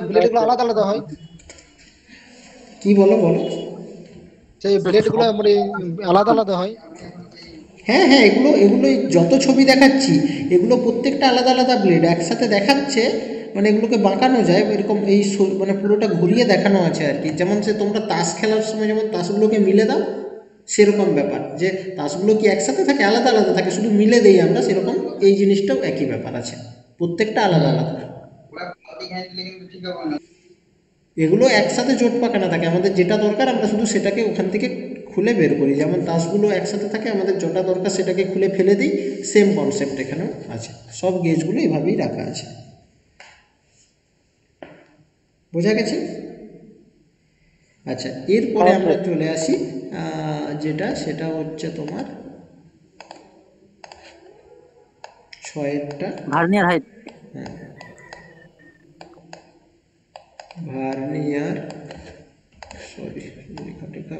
ব্লেডগুলো আলাদা আলাদা হয়, কি বলো বলো। সেই ব্লেডগুলো মানে আলাদা আলাদা হয়। হ্যাঁ হ্যাঁ, এগুলো এগুলো যত ছবি দেখাচ্ছি এগুলো প্রত্যেকটা আলাদা আলাদা ব্লেড একসাথে দেখাচ্ছে, মানে এগুলোকে বাঁকানো যায় এরকম, এই মানে পুরোটা ঘুরিয়ে দেখানো আছে আর কি। যেমন সে তোমরা তাস খেলার সময় যেমন তাসগুলোকে মিলে দাও, সেরকম ব্যাপার, যে তাসগুলো কি একসাথে থাকে? আলাদা আলাদা থাকে, শুধু মিলে দেই আমরা, সেরকম এই জিনিসটাও একই ব্যাপার আছে, প্রত্যেকটা আলাদা আলাদা। এগুলো একসাথে জোট পাকানো থাকে, আমাদের যেটা দরকার আমরা শুধু সেটাকে ওখান থেকে খুলে বের করি। যেমন তাসগুলো একসাথে থাকে, আমাদের যেটা দরকার সেটাকে খুলে ফেলে দিই, সেম কনসেপ্ট এখানেও আছে। সব গেজগুলো এভাবেই রাখা আছে। বোঝা গেছে? আচ্ছা, এরপরে আমরা চলে আসি সেটা হচ্ছে তোমার 6-এরটা ভার্নিয়ার হাইট। ভার্নিয়ার, সরি লেখা টেখা,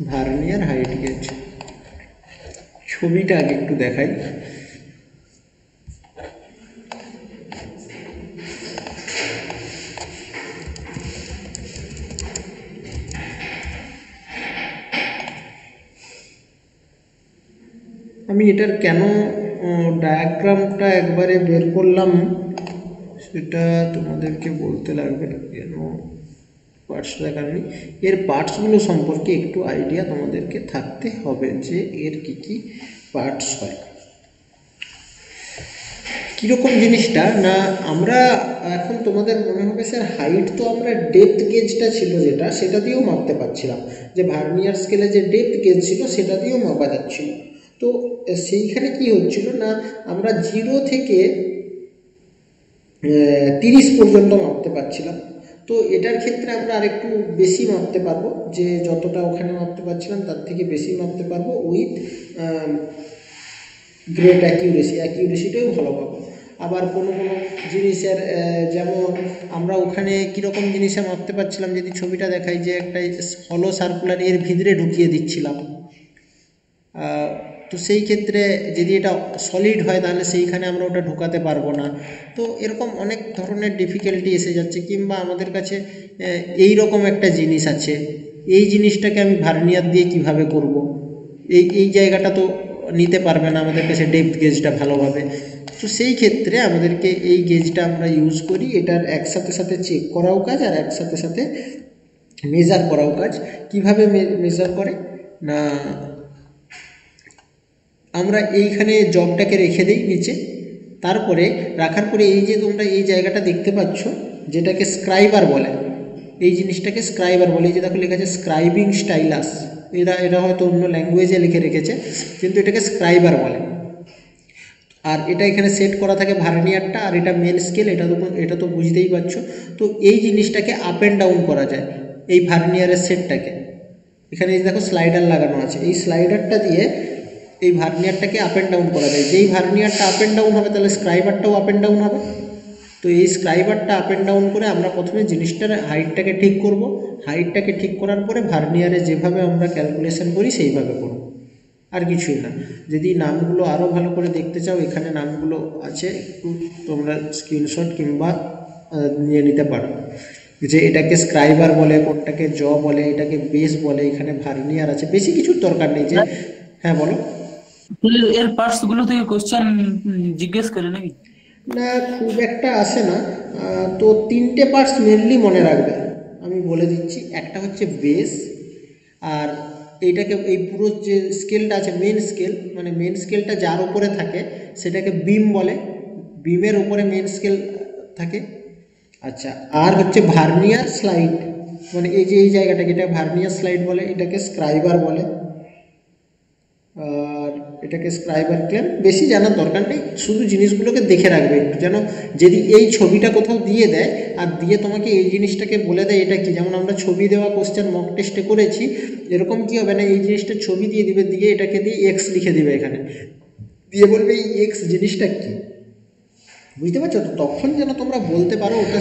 ভার্নিয়ার হাইট গেজ। ছবিটা আগে একটু দেখাই। আমি এটার কেন ডায়াগ্রামটা একবারে বের করলাম সেটা তোমাদেরকে বলতে লাগবে না, কেন পার্টস দেখানি। এর পার্টসগুলো সম্পর্কে একটু আইডিয়া তোমাদেরকে থাকতে হবে, যে এর কি কি পার্টস হয়। কীরকম জিনিসটা না, আমরা এখন তোমাদের মনে হবে স্যার হাইট তো আমরা ডেপথ গেজটা ছিল যেটা, সেটা দিয়েও মাপতে পারছিলাম, যে ভার্নিয়ার স্কেলে যে ডেপথ গেজ ছিল সেটা দিয়েও মাপা যাচ্ছিল। তো সেইখানে কি হচ্ছিল না, আমরা 0 থেকে 30 পর্যন্ত মাপতে পারছিলাম। তো এটার ক্ষেত্রে আমরা আরেকটু বেশি মাপতে পারবো, যে যতটা ওখানে মাপতে পারছিলাম তার থেকে বেশি মাপতে পারবো উইথ গ্রেট অ্যাকিউরেসিটাও ভালো পাবো। আবার কোনো কোনো জিনিসের যেমন আমরা ওখানে কীরকম জিনিসে মাপতে পারছিলাম, যদি ছবিটা দেখাই, যে একটা হলো সার্কুলার এর ভিতরে ঢুকিয়ে দিচ্ছিলাম, তো সেই ক্ষেত্রে যদি এটা সলিড হয় তাহলে সেইখানে আমরা ওটা ঢোকাতে পারবো না। তো এরকম অনেক ধরনের ডিফিকাল্টি এসে যাচ্ছে। কিংবা আমাদের কাছে এই রকম একটা জিনিস আছে, এই জিনিসটাকে আমি ভার্নিয়ার দিয়ে কিভাবে করব, এই জায়গাটা তো নিতে পারবে না আমাদের কাছে ডেপথ গেজটা ভালোভাবে। তো সেই ক্ষেত্রে আমাদেরকে এই গেজটা আমরা ইউজ করি, এটার একসাথে সাথে চেক করাও কাজ আর একসাথে সাথে মেজার করাও কাজ। কিভাবে মেজার করে না, আমরা এইখানে জবটাকে রেখে দিই নিচে, তারপরে রাখার পরে এই যে তোমরা এই জায়গাটা দেখতে পাচ্ছ যেটাকে স্ক্রাইবার বলে, এই জিনিসটাকে স্ক্রাইবার বলে। এই যে দেখো লেখা আছে স্ক্রাইবিং স্টাইলাস, এটা হয়তো অন্য ল্যাঙ্গুয়েজে লিখে রেখেছে, কিন্তু এটাকে স্ক্রাইবার বলে। আর এটা এখানে সেট করা থাকে ভার্নিয়ারটা, আর এটা মেন স্কেল, এটা তো বুঝতেই পারছো। তো এই জিনিসটাকে আপ অ্যান্ড ডাউন করা যায়, এই ভার্নিয়ারের সেটটাকে। এখানে দেখো স্লাইডার লাগানো আছে, এই স্লাইডারটা দিয়ে এই ভার্নিয়ারটাকে আপ অ্যান্ড ডাউন করা যায়। যেই ভার্নিয়ারটা আপ অ্যান্ড ডাউন হবে তাহলে স্ক্রাইবারটাও আপ অ্যান্ড ডাউন হবে। তো এই স্ক্রাইবারটা আপ অ্যান্ড ডাউন করে আমরা প্রথমে জিনিসটার হাইটটাকে ঠিক করব। হাইটটাকে ঠিক করার পরে ভার্নিয়ারে যেভাবে আমরা ক্যালকুলেশন করি সেইভাবে করব, আর কিছুই না। যদি নামগুলো আরও ভালো করে দেখতে চাও, এখানে নামগুলো আছে, একটু তোমরা স্ক্রিনশট কিংবা নিয়ে নিতে পারো, যে এটাকে স্ক্রাইবার বলে, কোনটাকে জ বলে, এটাকে বেস বলে, এখানে ভার্নিয়ার আছে। বেশি কিছুর দরকার নেই। যে হ্যাঁ বলো। এর পার্টস গুলো থেকে কোশ্চেন জিজ্ঞেস করে নাকি? না, খুব একটা আসে না। তো 3টে পার্টস মেনলি মনে রাখবে, আমি বলে দিচ্ছি। একটা হচ্ছে বেস, আর এইটাকে এই পুরো যে স্কেলটা আছে মেন স্কেল, মানে মেন স্কেলটা যার উপরে থাকে সেটাকে বিম বলে, বিমের উপরে মেন স্কেল থাকে। আচ্ছা, আর হচ্ছে ভার্নিয়ার স্লাইড, মানে এই যে এই জায়গাটাকে, এটা ভার্নিয়ার স্লাইড বলে, এটাকে স্ক্রাইবার বলে। আর এটাকে স্ক্রাইবার ক্লেম, বেশি জানার দরকার নেই, শুধু জিনিসগুলোকে দেখে রাখবে একটু, যেন যদি এই ছবিটা কোথাও দিয়ে দেয় আর দিয়ে তোমাকে এই জিনিসটাকে বলে দেয় এটা কি, যেমন আমরা ছবি দেওয়া কোশ্চেন মক টেস্টে করেছি, এরকম কি হবে না, এই জিনিসটা ছবি দিয়ে দিবে, দিয়ে এটাকে দিয়ে এক্স লিখে দিবে এখানে, দিয়ে বলবে এই এক্স জিনিসটা কি, বুঝতে পারছো? তো তখন যেন তোমরা বলতে পারো ওটা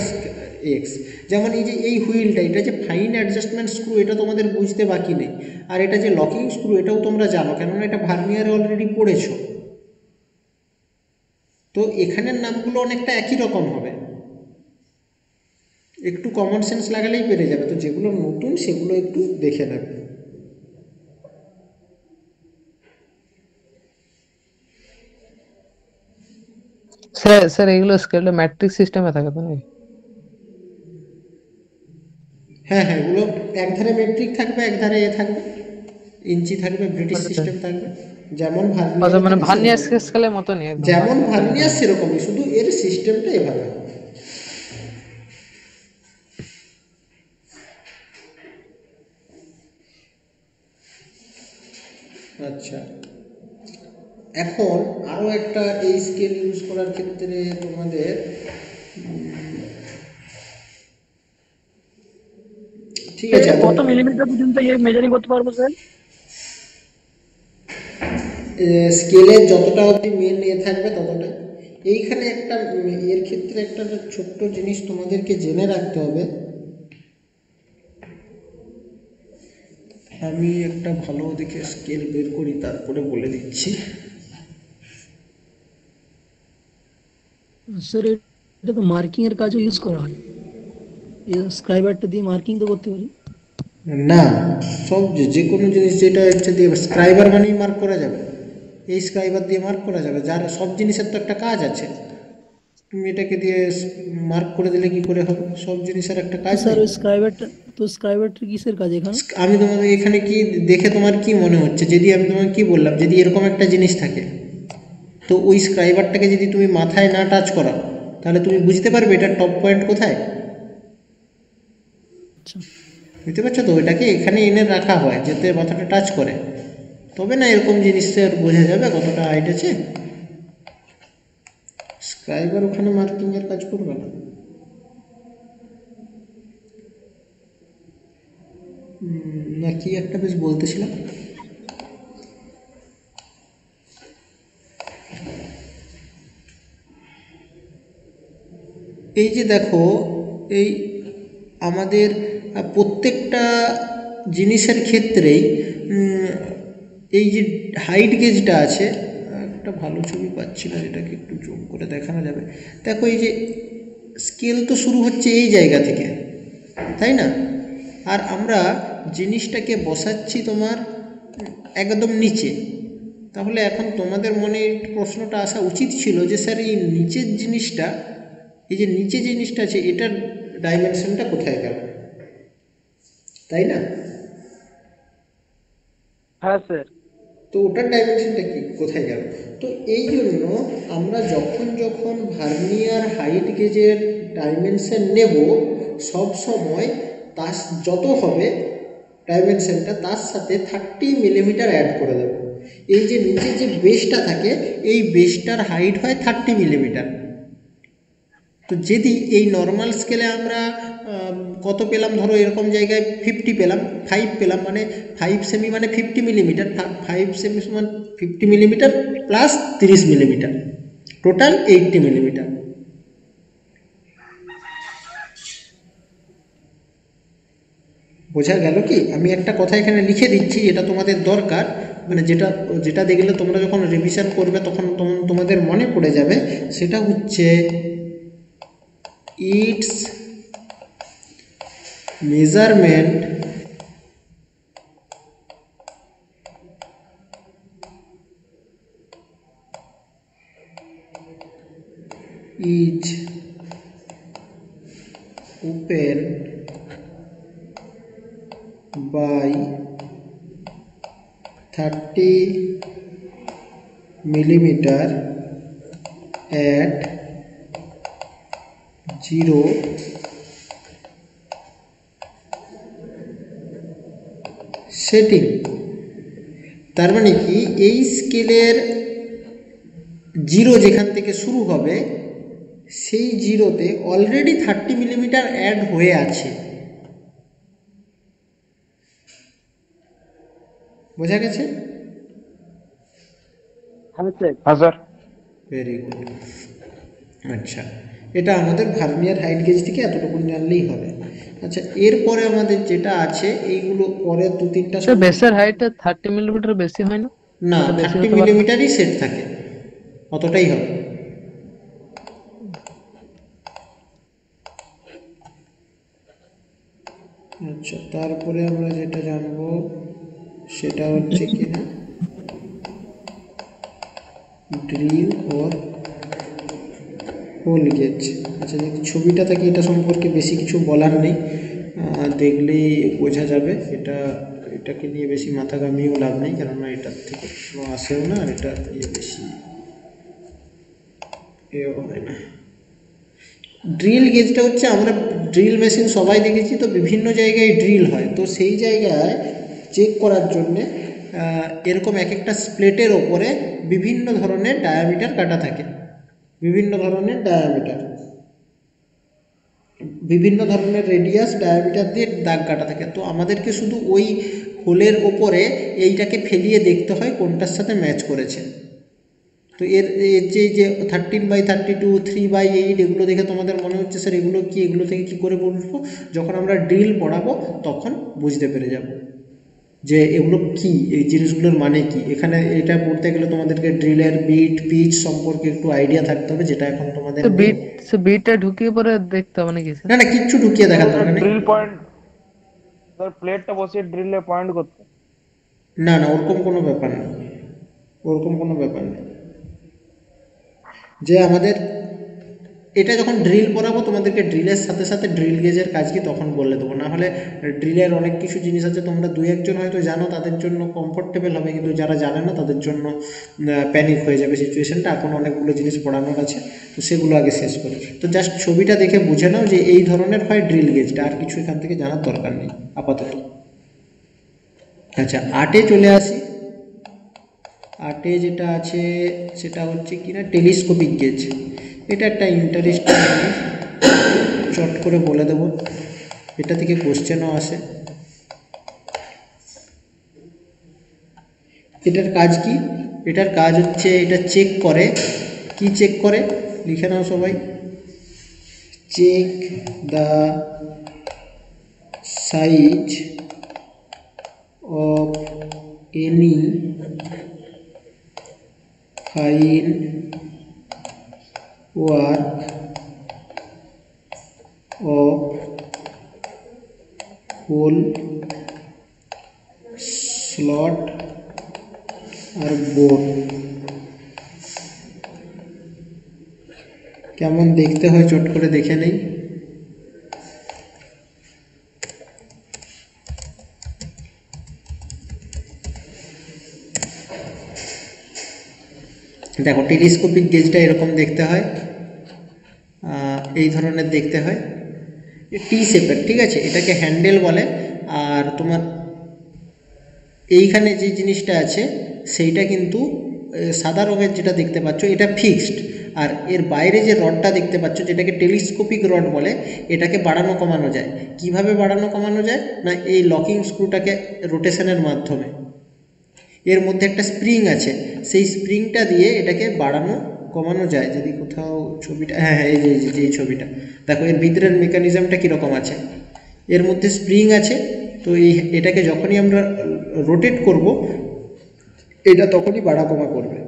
এক্স। যেমন এই যে এই হুইলটা, এটা যে ফাইন অ্যাডজাস্টমেন্ট স্ক্রু, এটা তোমাদের বুঝতে বাকি নেই। আর এটা যে লকিং স্ক্রু, এটাও তোমরা জানো, কেননা এটা ভার্নিয়ারে অলরেডি পড়েছো। তো এখানের নামগুলো অনেকটা একই রকম হবে, একটু কমন সেন্স লাগালেই পেরে যাবে। তো যেগুলো নতুন সেগুলো একটু দেখে নেবে। স্যার স্যার এগুলো স্কেলটা ম্যাট্রিক্স সিস্টেমে থাকে তো নাকি? হ্যাঁ হ্যাঁ, এগুলো একধারে মেট্রিক থাকবে, একধারে এ থাকবে, ইঞ্চি থাকবে, ব্রিটিশ সিস্টেম থাকবে, যেমন আচ্ছা, মানে ভার্নিয়ার ভার্নিয়ার, স্কেলের মতনই একদম। যেমন ভার্নিয়ার সেরকমই, শুধু এর সিস্টেমটা এভাবে হবে। আচ্ছা, এখন আরও একটা এই স্কেল ইউজ করার ক্ষেত্রে তোমাদের ঠিক আছে, কত মিলিমিটার পর্যন্ত মেজারিং করতে পারবো স্যার? স্কেলের যতটা অবধি মেন এ থাকবে ততটা। এইখানে একটা এর ক্ষেত্রে একটা ছোট্ট জিনিস তোমাদেরকে জেনে রাখতে হবে, আমি একটা ভালো দেখে স্কেল বের করি তারপরে বলে দিচ্ছি। স্যার এটা তো মার্কিং এর কাজে ইউজ করা হয়, স্ক্রাইবারটা দিয়ে মার্কিং তো করতে পারি না, সব যে কোনো জিনিস যেটা হচ্ছে দিয়ে স্ক্রাইবার মানেই মার্ক করা যাবে, এই স্ক্রাইবার দিয়ে মার্ক করা যাবে, যার সব জিনিসের তো একটা কাজ আছে, তুমি এটাকে দিয়ে মার্ক করে দিলে কি করে হবে? সব জিনিসের একটা কাজ স্যার। নেই। ওই স্ক্রাইবারটা কিসের কাজ এখানে? আমি তোমাদের এখানে কি দেখে তোমার কি মনে হচ্ছে, যদি আমি তোমাকে কি বললাম, যদি এরকম একটা জিনিস থাকে, তো ওই স্ক্রাইবারটাকে যদি তুমি মাথায় না টাচ করো, তাহলে তুমি বুঝতে পারবে এটার টপ পয়েন্ট কোথায়, আচ্ছা, বুঝতে পারছো? তো ওইটাকে এখানে এনে রাখা হয় যাতে মাথাটা টাচ করে, তবে না এরকম জিনিসের বোঝা যাবে কতটা হাইট আছে। স্ক্রাইবার ওখানে মার্কিংয়ের কাজ করবে না। না কি একটা বেশ বলতেছিলাম, এই যে দেখো, এই আমাদের প্রত্যেকটা জিনিসের ক্ষেত্রেই এই যে হাইট গেজটা আছে, একটা ভালো ছবি পাচ্ছি না যেটাকে একটু জুম করে দেখানো যাবে। দেখো এই যে স্কেল তো শুরু হচ্ছে এই জায়গা থেকে, তাই না? আর আমরা জিনিসটাকে বসাচ্ছি তোমার একদম নিচে। তাহলে এখন তোমাদের মনে এই প্রশ্নটা আসা উচিত ছিল যে স্যার এই নিচের জিনিসটা, এই যে নিচে জিনিসটা আছে, এটার ডাইমেনশনটা কোথায় গেল, তাই না? হ্যাঁ স্যার। তো ওটার ডাইমেনশনটা কি কোথায় গেল? তো এই জন্য আমরা যখন যখন ভার্নিয়ার হাইট গেজের ডাইমেনশন নেব, সব সময় তার যত হবে ডাইমেনশনটা, তার সাথে 30 মিলিমিটার অ্যাড করে দেব। এই যে নিচে যে বেসটা থাকে, এই বেসটার হাইট হয় 30 মিলিমিটার। তো যদি এই নর্মাল স্কেলে আমরা কত পেলাম, ধরো এরকম জায়গায় 50 পেলাম, 5 পেলাম, মানে 5 সেমি মানে 50 মিলিমিটার, 5 সেমি সমান 50 millimetre plus 30 millimetre, total 80 millimetre. বোঝা গেল কি? আমি একটা কথা এখানে লিখে দিচ্ছি, এটা তোমাদের দরকার, মানে যেটা যেটা দেখলে তোমরা যখন রিভিশন করবে তখন তোমাদের মনে পড়ে যাবে। সেটা হচ্ছে its measurement is open by 30 millimeter at 0 setting. তার মানে কি এই স্কেলের জিরো যেখান থেকে শুরু হবে সেই জিরোতে অলরেডি 30 মিলিমিটার অ্যাড হয়ে আছে। বোঝা গেছে? হ্যাঁ স্যার। Very good. আচ্ছা, এটা আমাদের ভার্নিয়ার হাইট গেজ থেকে এতটুকু জানলেই হবে। আচ্ছা, এরপরে আমাদের যেটা আছে এইগুলো পরে দু তিনটা স্যার বেসের হাইটটা 30 মিলিমিটার বেশি হয় না? না, মানে বেশি 30 হতে পারে না? মিলিমিটারই সেট থাকে, অতটাই হবে। আচ্ছা, তারপরে আমরা যেটা জানবো সেটা হচ্ছে কিনা ড্রিল ওর হোল গেজ। আচ্ছা, যদি ছবিটা থাকে এটা সম্পর্কে বেশি কিছু বলার নেই, দেখলেই বোঝা যাবে। এটাকে নিয়ে বেশি মাথা ঘামিয়েও লাভ নেই, কেননা এটার থেকে কোনো আসেও না, আর এটা বেশি এও হয় না। ড্রিল গেজটা হচ্ছে, আমরা ড্রিল মেশিন সবাই দেখেছি তো, বিভিন্ন জায়গায় ড্রিল হয়, তো সেই জায়গায় চেক করার জন্যে এরকম এক একটা স্প্লেটের ওপরে বিভিন্ন ধরনের ডায়ামিটার কাটা থাকে, বিভিন্ন ধরনের ডায়ামিটার, বিভিন্ন ধরনের রেডিয়াস ডায়ামিটার দিয়ে দাগ কাটা থাকে। তো আমাদেরকে শুধু ওই হোলের ওপরে এইটাকে ফেলিয়ে দেখতে হয় কোনটার সাথে ম্যাচ করেছে। তো এর যে 13/32, 3/8 এগুলো দেখে তোমাদের মনে হচ্ছে স্যার এগুলো কি, এগুলো থেকে কি করে বুঝবো? যখন আমরা ড্রিল পড়াবো তখন বুঝতে পেরে যাব যে এগুলো কি, এই জিনিসগুলোর মানে কি। এখানে এটা পড়তে গেলে তোমাদেরকে ড্রিলের বিট পিচ সম্পর্কে একটু আইডিয়া থাকতে হবে, যেটা এখন তোমাদের নেই। বিটটা ঢুকিয়ে পরে দেখতে হবে নাকি স্যার? না না, কিচ্ছু ঢুকিয়ে দেখার দরকার নেই। ড্রিল পয়েন্ট স্যার, প্লেটটা বসিয়ে ড্রিলে পয়েন্ট করতে। না না, ওরকম কোনো ব্যাপার নেই, ওরকম কোনো ব্যাপার নেই। যে আমাদের এটা যখন ড্রিল পড়াবো তোমাদেরকে ড্রিলের সাথে সাথে ড্রিল গেজের কাজ কি তখন বলে দেবো। না হলে ড্রিলের অনেক কিছু জিনিস আছে, তোমরা দু একজন হয়তো জানো, তাদের জন্য কমফোর্টেবল হবে, কিন্তু যারা জানে না তাদের জন্য প্যানিক হয়ে যাবে সিচুয়েশনটা। এখন অনেকগুলো জিনিস পড়ানোর আছে, তো সেগুলো আগে শেষ করে। তো জাস্ট ছবিটা দেখে বুঝে নাও যে এই ধরনের হয় ড্রিল গেজটা, আর কিছু এখান থেকে জানার দরকার নেই আপাতত। আচ্ছা, আটে চলে আসি। আটে যেটা আছে সেটা হচ্ছে কিনা টেলিস্কোপিক গেজ। এটা একটা ইন্টারেস্টিং জিনিস, চট করে বলে দেবো, এটা থেকে কোশ্চেনও আসে। এটার কাজ কি? এটার কাজ হচ্ছে এটা চেক করে, কি চেক করে লিখে নাও সবাই, check the size of any fine work of hole, slot আর bore। কেমন দেখতে হয় চট করে দেখে নেই। দেখো, টেলিস্কোপিক গেজটা এরকম দেখতে হয়, এই ধরনের দেখতে হয়, টি শেপের, ঠিক আছে? এটাকে হ্যান্ডেল বলে। আর তোমার এইখানে যে জিনিসটা আছে সেইটা কিন্তু সাদা রঙের যেটা দেখতে পাচ্ছ এটা ফিক্সড, আর এর বাইরে যে রডটা দেখতে পাচ্ছ যেটাকে টেলিস্কোপিক রড বলে, এটাকে বাড়ানো কমানো যায়। কিভাবে বাড়ানো কমানো যায়? না, এই লকিং স্ক্রুটাকে রোটেশনের মাধ্যমে। এর মধ্যে একটা স্প্রিং আছে, সেই স্প্রিংটা দিয়ে এটাকে বাড়ানো কমানো যায়। যদি কোথাও ছবিটা, হ্যাঁ এই যে এই ছবিটা দেখো, এর ভিতরের মেকানিজমটা কীরকম আছে। এর মধ্যে স্প্রিং আছে, তো এটাকে যখনই আমরা রোটেট করব এটা তখনই বাড়া কমা করবে,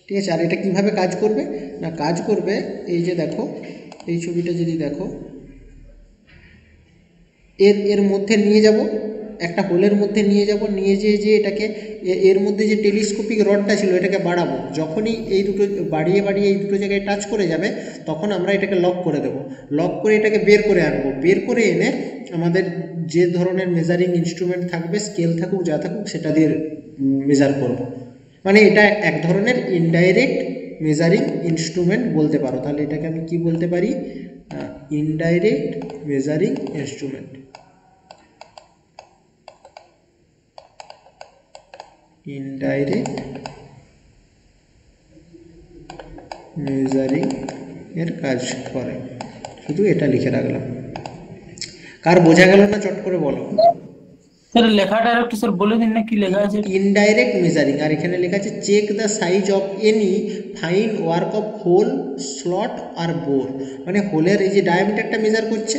ঠিক আছে? আর এটা কিভাবে কাজ করবে? না, কাজ করবে এই যে দেখো, এই ছবিটা যদি দেখো, এর মধ্যে নিয়ে যাব, একটা হোলের মধ্যে নিয়ে যাব, নিয়ে যে এটাকে এর মধ্যে যে টেলিস্কোপিক রডটা ছিল এটাকে বাড়াবো। যখনই এই দুটো বাড়িয়ে এই দুটো জায়গায় টাচ করে যাবে তখন আমরা এটাকে লক করে দেব। লক করে এটাকে বের করে আনবো। বের করে এনে আমাদের যে ধরনের মেজারিং ইনস্ট্রুমেন্ট থাকবে, স্কেল থাকুক যা থাকুক, সেটা দিয়ে মেজার করব। মানে এটা এক ধরনের ইনডাইরেক্ট মেজারিং ইনস্ট্রুমেন্ট বলতে পারো। তাহলে এটাকে আমি কি বলতে পারি? Indirect measuring instrument. Indirect measuring এর কাজ করে। শুধু এটা লিখে রাখলাম। কার বোঝা গেল না চট করে বলো। স্যার লেখাটা আর একটু স্যার বলে দিন না কি লেখা আছে। ইনডাইরেক্ট মেজারিং, আর এখানে লেখা আছে check the size of any fine work of hole, slot আর বোর। মানে হোলের এই যে ডায়ামিটারটা মেজার করছে,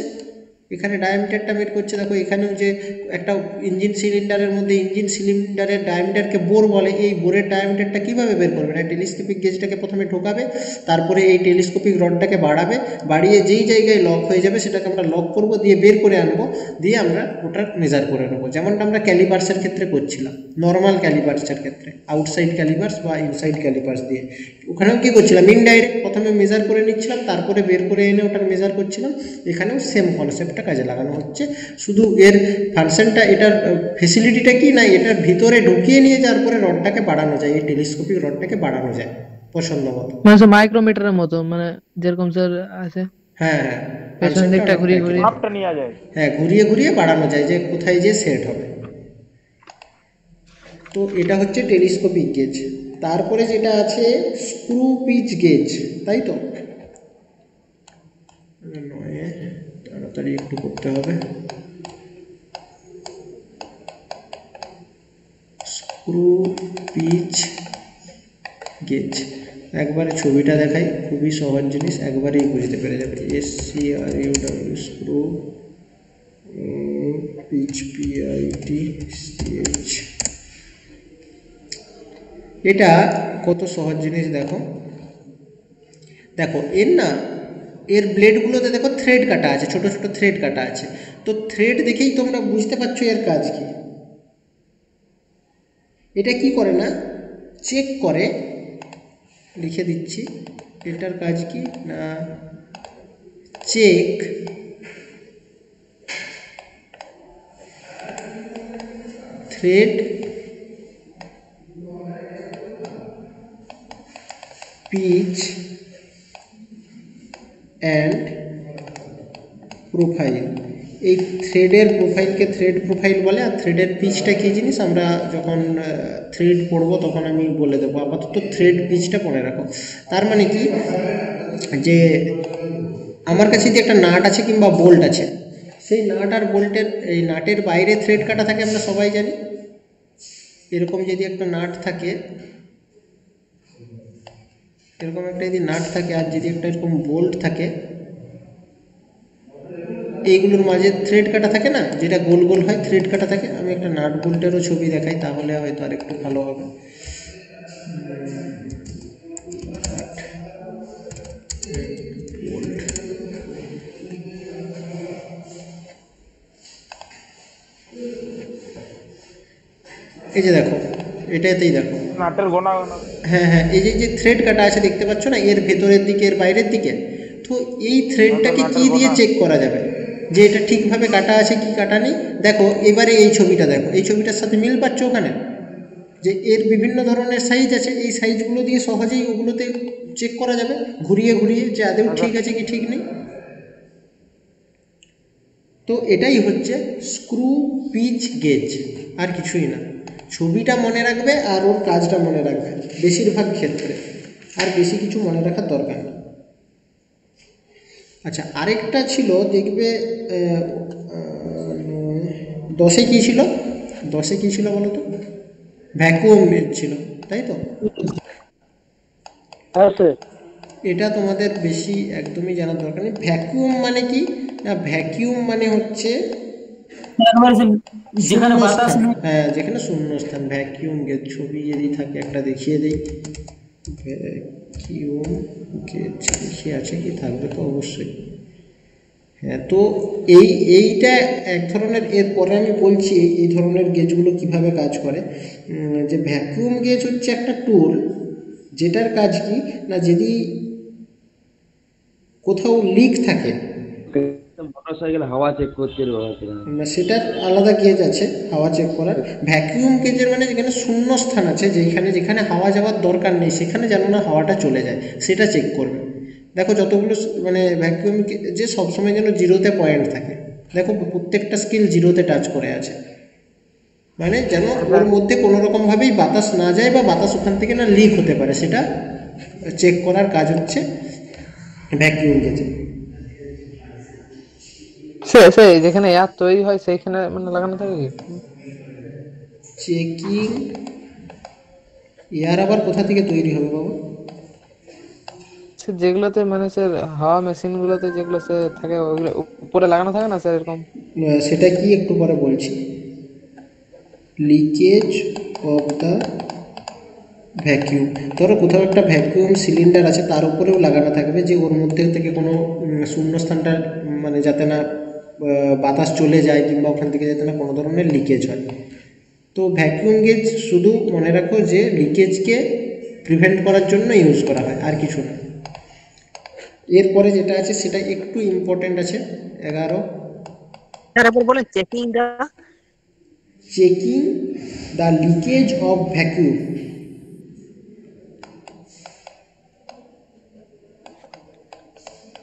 এখানে ডায়ামিটারটা বের করছে। দেখো এখানেও যে একটা ইঞ্জিন সিলিন্ডারের মধ্যে ইঞ্জিন সিলিন্ডারের ডায়ামিটারকে বোর বলে, এই বোরের ডায়ামিটারটা কীভাবে বের করবে না, টেলিস্কোপিক গেজটাকে প্রথমে ঢোকাবে, তারপরে এই টেলিস্কোপিক রডটাকে বাড়াবে, বাড়িয়ে যেই জায়গায় লক হয়ে যাবে সেটাকে আমরা লক করব, দিয়ে বের করে আনবো, দিয়ে আমরা ওটার মেজার করে নেবো। যেমনটা আমরা ক্যালিপার্সের ক্ষেত্রে করছিলাম, নর্মাল ক্যালিপার্সের ক্ষেত্রে, আউটসাইড ক্যালিপার্স বা ইনসাইড ক্যালিপার্স দিয়ে। ওখানেও কী করছিলাম, ইনডাইরেক্ট প্রথমে মেজার করে নিচ্ছিলাম, তারপরে বের করে এনে ওটার মেজার করছিলাম। এখানেও সেম কনসেপ্টটা কাজে লাগানো হচ্ছে, শুধু এর ফাংশনটা, এটার ফেসিলিটিটা কি না, এটার ভিতরে ঢুকিয়ে নিয়ে যাওয়ার পরে রডটাকে বাড়ানো যায়, এই টেলিস্কোপিক রডটাকে বাড়ানো যায় পছন্দ মতো। মানে স্যার মাইক্রোমিটারের মতো, মানে যেরকম স্যার আছে। হ্যাঁ হ্যাঁ, পেছন দিকটা ঘুরিয়ে ঘুরিয়ে মাপটা নেওয়া যায়। হ্যাঁ, ঘুরিয়ে ঘুরিয়ে বাড়ানো যায় যে কোথায় যে সেট হবে। তো এটা হচ্ছে টেলিস্কোপিক গেজ। তারপরে যেটা আছে স্ক্রু পিচ গেজ, তাই তো নয়, তাড়াতাড়ি একটু করতে হবে। স্ক্রু পিচ গেজ, একবারে ছবিটা দেখাই, খুবই সহজ জিনিস, একবারেই বুঝতে পেরে যাবে। SCRUW screw pitch PITCH। এটা কত সহজ জিনিস দেখো, দেখো এর না, এর ব্লেডগুলোতে দেখো থ্রেড কাটা আছে, ছোট ছোট থ্রেড কাটা আছে। তো থ্রেড দেখেই তোমরা বুঝতে পারছো এর কাজ কি। এটা কি করে না, চেক করে, লিখে দিচ্ছি এটার কাজ কি না, check thread pitch and profile. এই থ্রেডের প্রোফাইলকে থ্রেড প্রোফাইল বলে, আর থ্রেডের পিচটা কী জিনিস আমরা যখন থ্রেড পড়বো তখন আমি বলে দেবো, আপাতত থ্রেড পিচটা পড়ে রাখো। তার মানে কি, যে আমার কাছে যদি একটা নাট আছে কিংবা বোল্ট আছে, সেই নাট আর বোল্টের, এই নাটের বাইরে থ্রেড কাটা থাকে আমরা সবাই জানি। এরকম যদি একটা নাট থাকে, এরকম একটা যদি নাট থাকে, আর যদি একটা এরকম বোল্ট থাকে, এইগুলোর মাঝে থ্রেড কাটা থাকে না, যেটা গোল গোল হয় থ্রেড কাটা থাকে। আমি একটা নাট বোল্টেরও ছবি দেখাই, তাহলে হয়তো আর একটু ভালো হবে। এই যে দেখো, এটাতেই দেখো নাটের গোনা গোনা। হ্যাঁ হ্যাঁ, এই যে থ্রেড কাটা আছে দেখতে পাচ্ছ না, এর ভেতরের দিকে এর বাইরের দিকে। তো এই থ্রেডটাকে কি দিয়ে চেক করা যাবে যে এটা ঠিকভাবে কাটা আছে কি কাটা নেই? দেখো এবারে এই ছবিটা দেখো, এই ছবিটার সাথে মিল পাচ্ছ ওখানে, যে এর বিভিন্ন ধরনের সাইজ আছে, এই সাইজগুলো দিয়ে সহজেই ওগুলোতে চেক করা যাবে ঘুরিয়ে ঘুরিয়ে যে আদৌ ঠিক আছে কি ঠিক নেই। তো এটাই হচ্ছে স্ক্রু পিচ গেজ, আর কিছুই না। ছবিটা মনে রাখবে আর ওর কাজটা মনে রাখবে বেশিরভাগ ক্ষেত্রে, আর বেশি কিছু মনে রাখার দরকার নেই। আচ্ছা, আরেকটা ছিল দেখবে 10-এ কী ছিল, 10-এ কী ছিল বলো তো? ভ্যাকুয়াম ছিল, তাই তো? হ্যাঁ স্যার। এটা তোমাদের বেশি একদমই জানার দরকার নেই। ভ্যাকুয়াম মানে কি না, ভ্যাকিউম মানে হচ্ছে যেখানে বাতাস নেই, হ্যাঁ যেখানে শূন্যস্থান, ভ্যাকিউম গেজ। ছবি যদি থাকে একটা দেখিয়ে দিই, ভ্যাকিউম গেজ দেখিয়ে আছে কি, থাকবে তো অবশ্যই। হ্যাঁ, তো এইটা এক ধরনের, এরপরে আমি বলছি এই ধরনের গেজগুলো কিভাবে কাজ করে। যে ভ্যাকুয়াম গেজ হচ্ছে একটা টুল, যেটার কাজ কি না, যদি কোথাও লিক থাকে, মোটরসাইকেল হাওয়া চেক করতে সেটার আলাদা গেজ আছে হাওয়া চেক করার। ভ্যাকিউম গেজের মানে যেখানে শূন্য স্থান আছে, যেখানে হাওয়া যাওয়ার দরকার নেই, সেখানে যেন না হাওয়াটা চলে যায়, সেটা চেক করবে। দেখো যতগুলো মানে ভ্যাকিউম যে সবসময় যেন জিরোতে পয়েন্ট থাকে, দেখো প্রত্যেকটা স্কেল জিরোতে টাচ করে আছে, মানে যেন ওর মধ্যে কোনো রকম ভাবেই বাতাস না যায় বা বাতাস ওখান থেকে না লিক হতে পারে, সেটা চেক করার কাজ হচ্ছে ভ্যাকিউম গেজে। সে যেখানে এয়ার তৈরি হয় সেইখানে মানে লাগানো থাকে কি? চেকিং এয়ার আবার কোথা থেকে তৈরি হবে বাবু? স্যার যেগুলোতে মানে স্যার হাওয়া মেশিন গুলোতে যেগুলো স্যার থাকে ওগুলো উপরে লাগানো থাকে না স্যার এরকম? সেটা কি একটু পরে বলছি। লিকেজ অফ দ্য ভ্যাকিউম, ধরো কোথাও একটা ভ্যাকিউম সিলিন্ডার আছে, তার উপরেও লাগানো থাকবে যে ওর মধ্যে থেকে কোনো শূন্যস্থানটা মানে যাতে না বাতাস চলে যায় কিংবা ওখান থেকে যাতে না কোনো ধরনের লিকেজ হয়। তো ভ্যাকিউম গেজ শুধু মনে রাখো যে লিকেজকে প্রিভেন্ট করার জন্য ইউজ করা হয়, আর কিছু না। এরপরে যেটা আছে সেটা একটু ইম্পর্টেন্ট আছে, 11। তারপর বলেন checking the leakage of vacuum.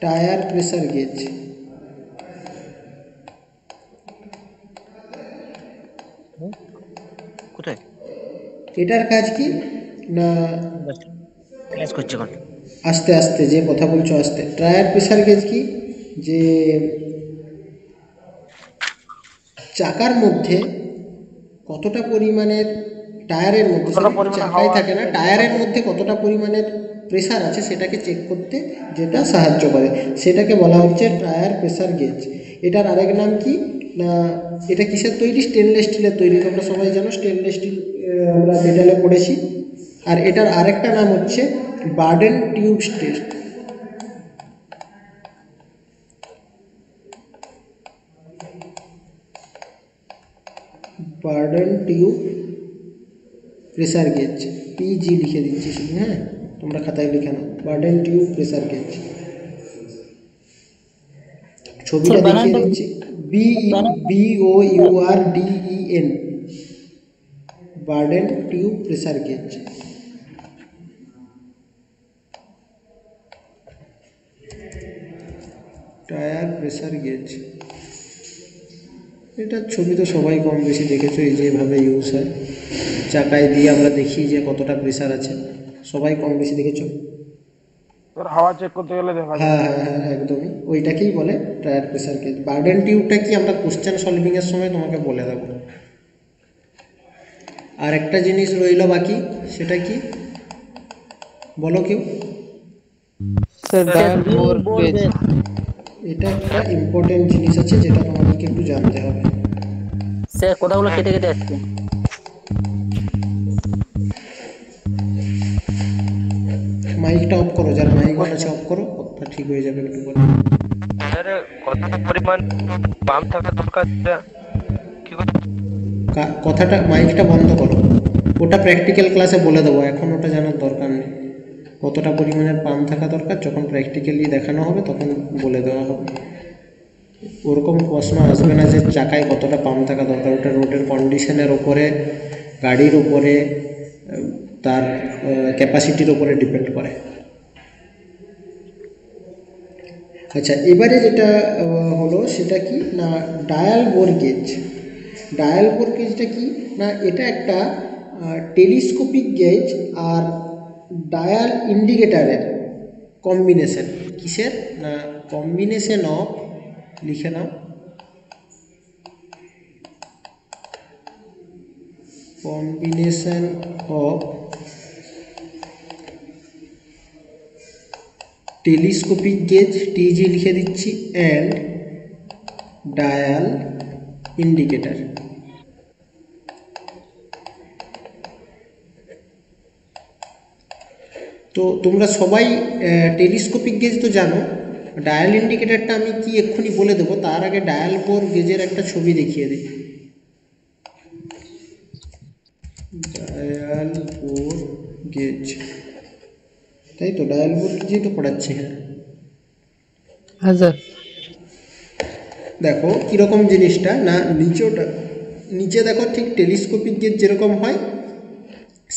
Tyre pressure gauge, কোথায় এটার কাজ কি না, ক্লাস করছে কোন আস্তে আস্তে যে কথা বলছো আস্তে। টায়ার প্রেসার গেজ কি, যে চাকার মধ্যে কতটা পরিমাণের, টায়ারের মধ্যে চাকায় থাকে না, টায়ারের মধ্যে কতটা পরিমাণের প্রেসার আছে সেটাকে চেক করতে যেটা সাহায্য করে, সেটাকে বলা হচ্ছে টায়ার প্রেসার গেজ। এটার আরেক নাম কি না, এটা কিসের তৈরি? স্টেনলেস স্টিলের তৈরি, তোমরা সবাই জানো স্টেনলেস স্টিল আমরা মেটালে পড়েছি। আর এটার আরেকটা নাম হচ্ছে burden tube test. Burden tube pressure gauge, PG লিখে দিচ্ছি শুধু, হ্যাঁ তোমরা খাতায় লিখে নাও, বার্ডেন টিউব প্রেসার গেজ। ছবিটা দেখিয়ে দিচ্ছি, BOURDEN, burden tube pressure gauge. Tyre pressure gauge, এটার ছবি তো সবাই কম বেশি দেখেছো, এই যেভাবে ইউজ হয়, চাকায় দিয়ে আমরা দেখি যে কতটা প্রেসার আছে, সবাই কম বেশি দেখেছো। তোর হাওয়া চেক করতে গেলে দেখা যায়। হ্যাঁ হ্যাঁ হ্যাঁ একদমই, ওইটাকেই বলে টায়ার প্রেসার গেজ। বার্ডেন টিউবটা কি আমরা কোশ্চেন সলভিংয়ের সময় তোমাকে বলে দেবো। আর একটা জিনিস রইল বাকি, সেটা কি বলো কেউ? Sir dial bore gauge. এটা একটা ইম্পর্টেন্ট জিনিস আছে যেটা তোমাদেরকে একটু জানতে হবে। স্যার কথাগুলো কেটে কেটে আসছে। মাইকটা অফ করো, যার মাইক অন আছে অফ করো, কথা ঠিক হয়ে যাবে একটু পরে। কত পরিমাণ পাম্প থাকা দরকার কি কথাটা মাইকটা বন্ধ করো, ওটা প্র্যাকটিক্যাল ক্লাসে বলে দেবো, এখন ওটা জানার দরকার নেই। কতটা পরিমাণের পাম্প থাকা দরকার যখন প্র্যাকটিক্যালি দেখানো হবে তখন বলে দেওয়া হবে। ওরকম প্রশ্ন আসবে না যে চাকায় কতটা পাম্প থাকা দরকার, ওটা রোডের কন্ডিশনের ওপরে, গাড়ির উপরে, তার ক্যাপাসিটির উপরে ডিপেন্ড করে। আচ্ছা এবারে যেটা হলো সেটা কি না, dial bore gauge. Dial bore গেজটা কি না, এটা একটা টেলিস্কোপিক গেজ আর ডায়াল ইন্ডিকেটারের কম্বিনেশন। কিসের না, কম্বিনেশন অফ, লিখে নাও, combination of telescopic gauge, TG লিখে দিচ্ছি, অ্যান্ড ডায়াল ইন্ডিকেটার। তো তোমরা সবাই টেলিস্কোপিক গেজ তো জানো, ডায়াল ইন্ডিকেটারটা আমি কি এক্ষুনি বলে দেবো, তার আগে ডায়াল বোর গেজের একটা ছবি দেখিয়ে দিই। ডায়াল বোর গেজ, তাই তো, ডায়াল বোর গেজই তো পড়াচ্ছি। হ্যাঁ হ্যাঁ স্যার। দেখো কীরকম জিনিসটা না, নিচে দেখো ঠিক টেলিস্কোপিক গেজ যেরকম হয়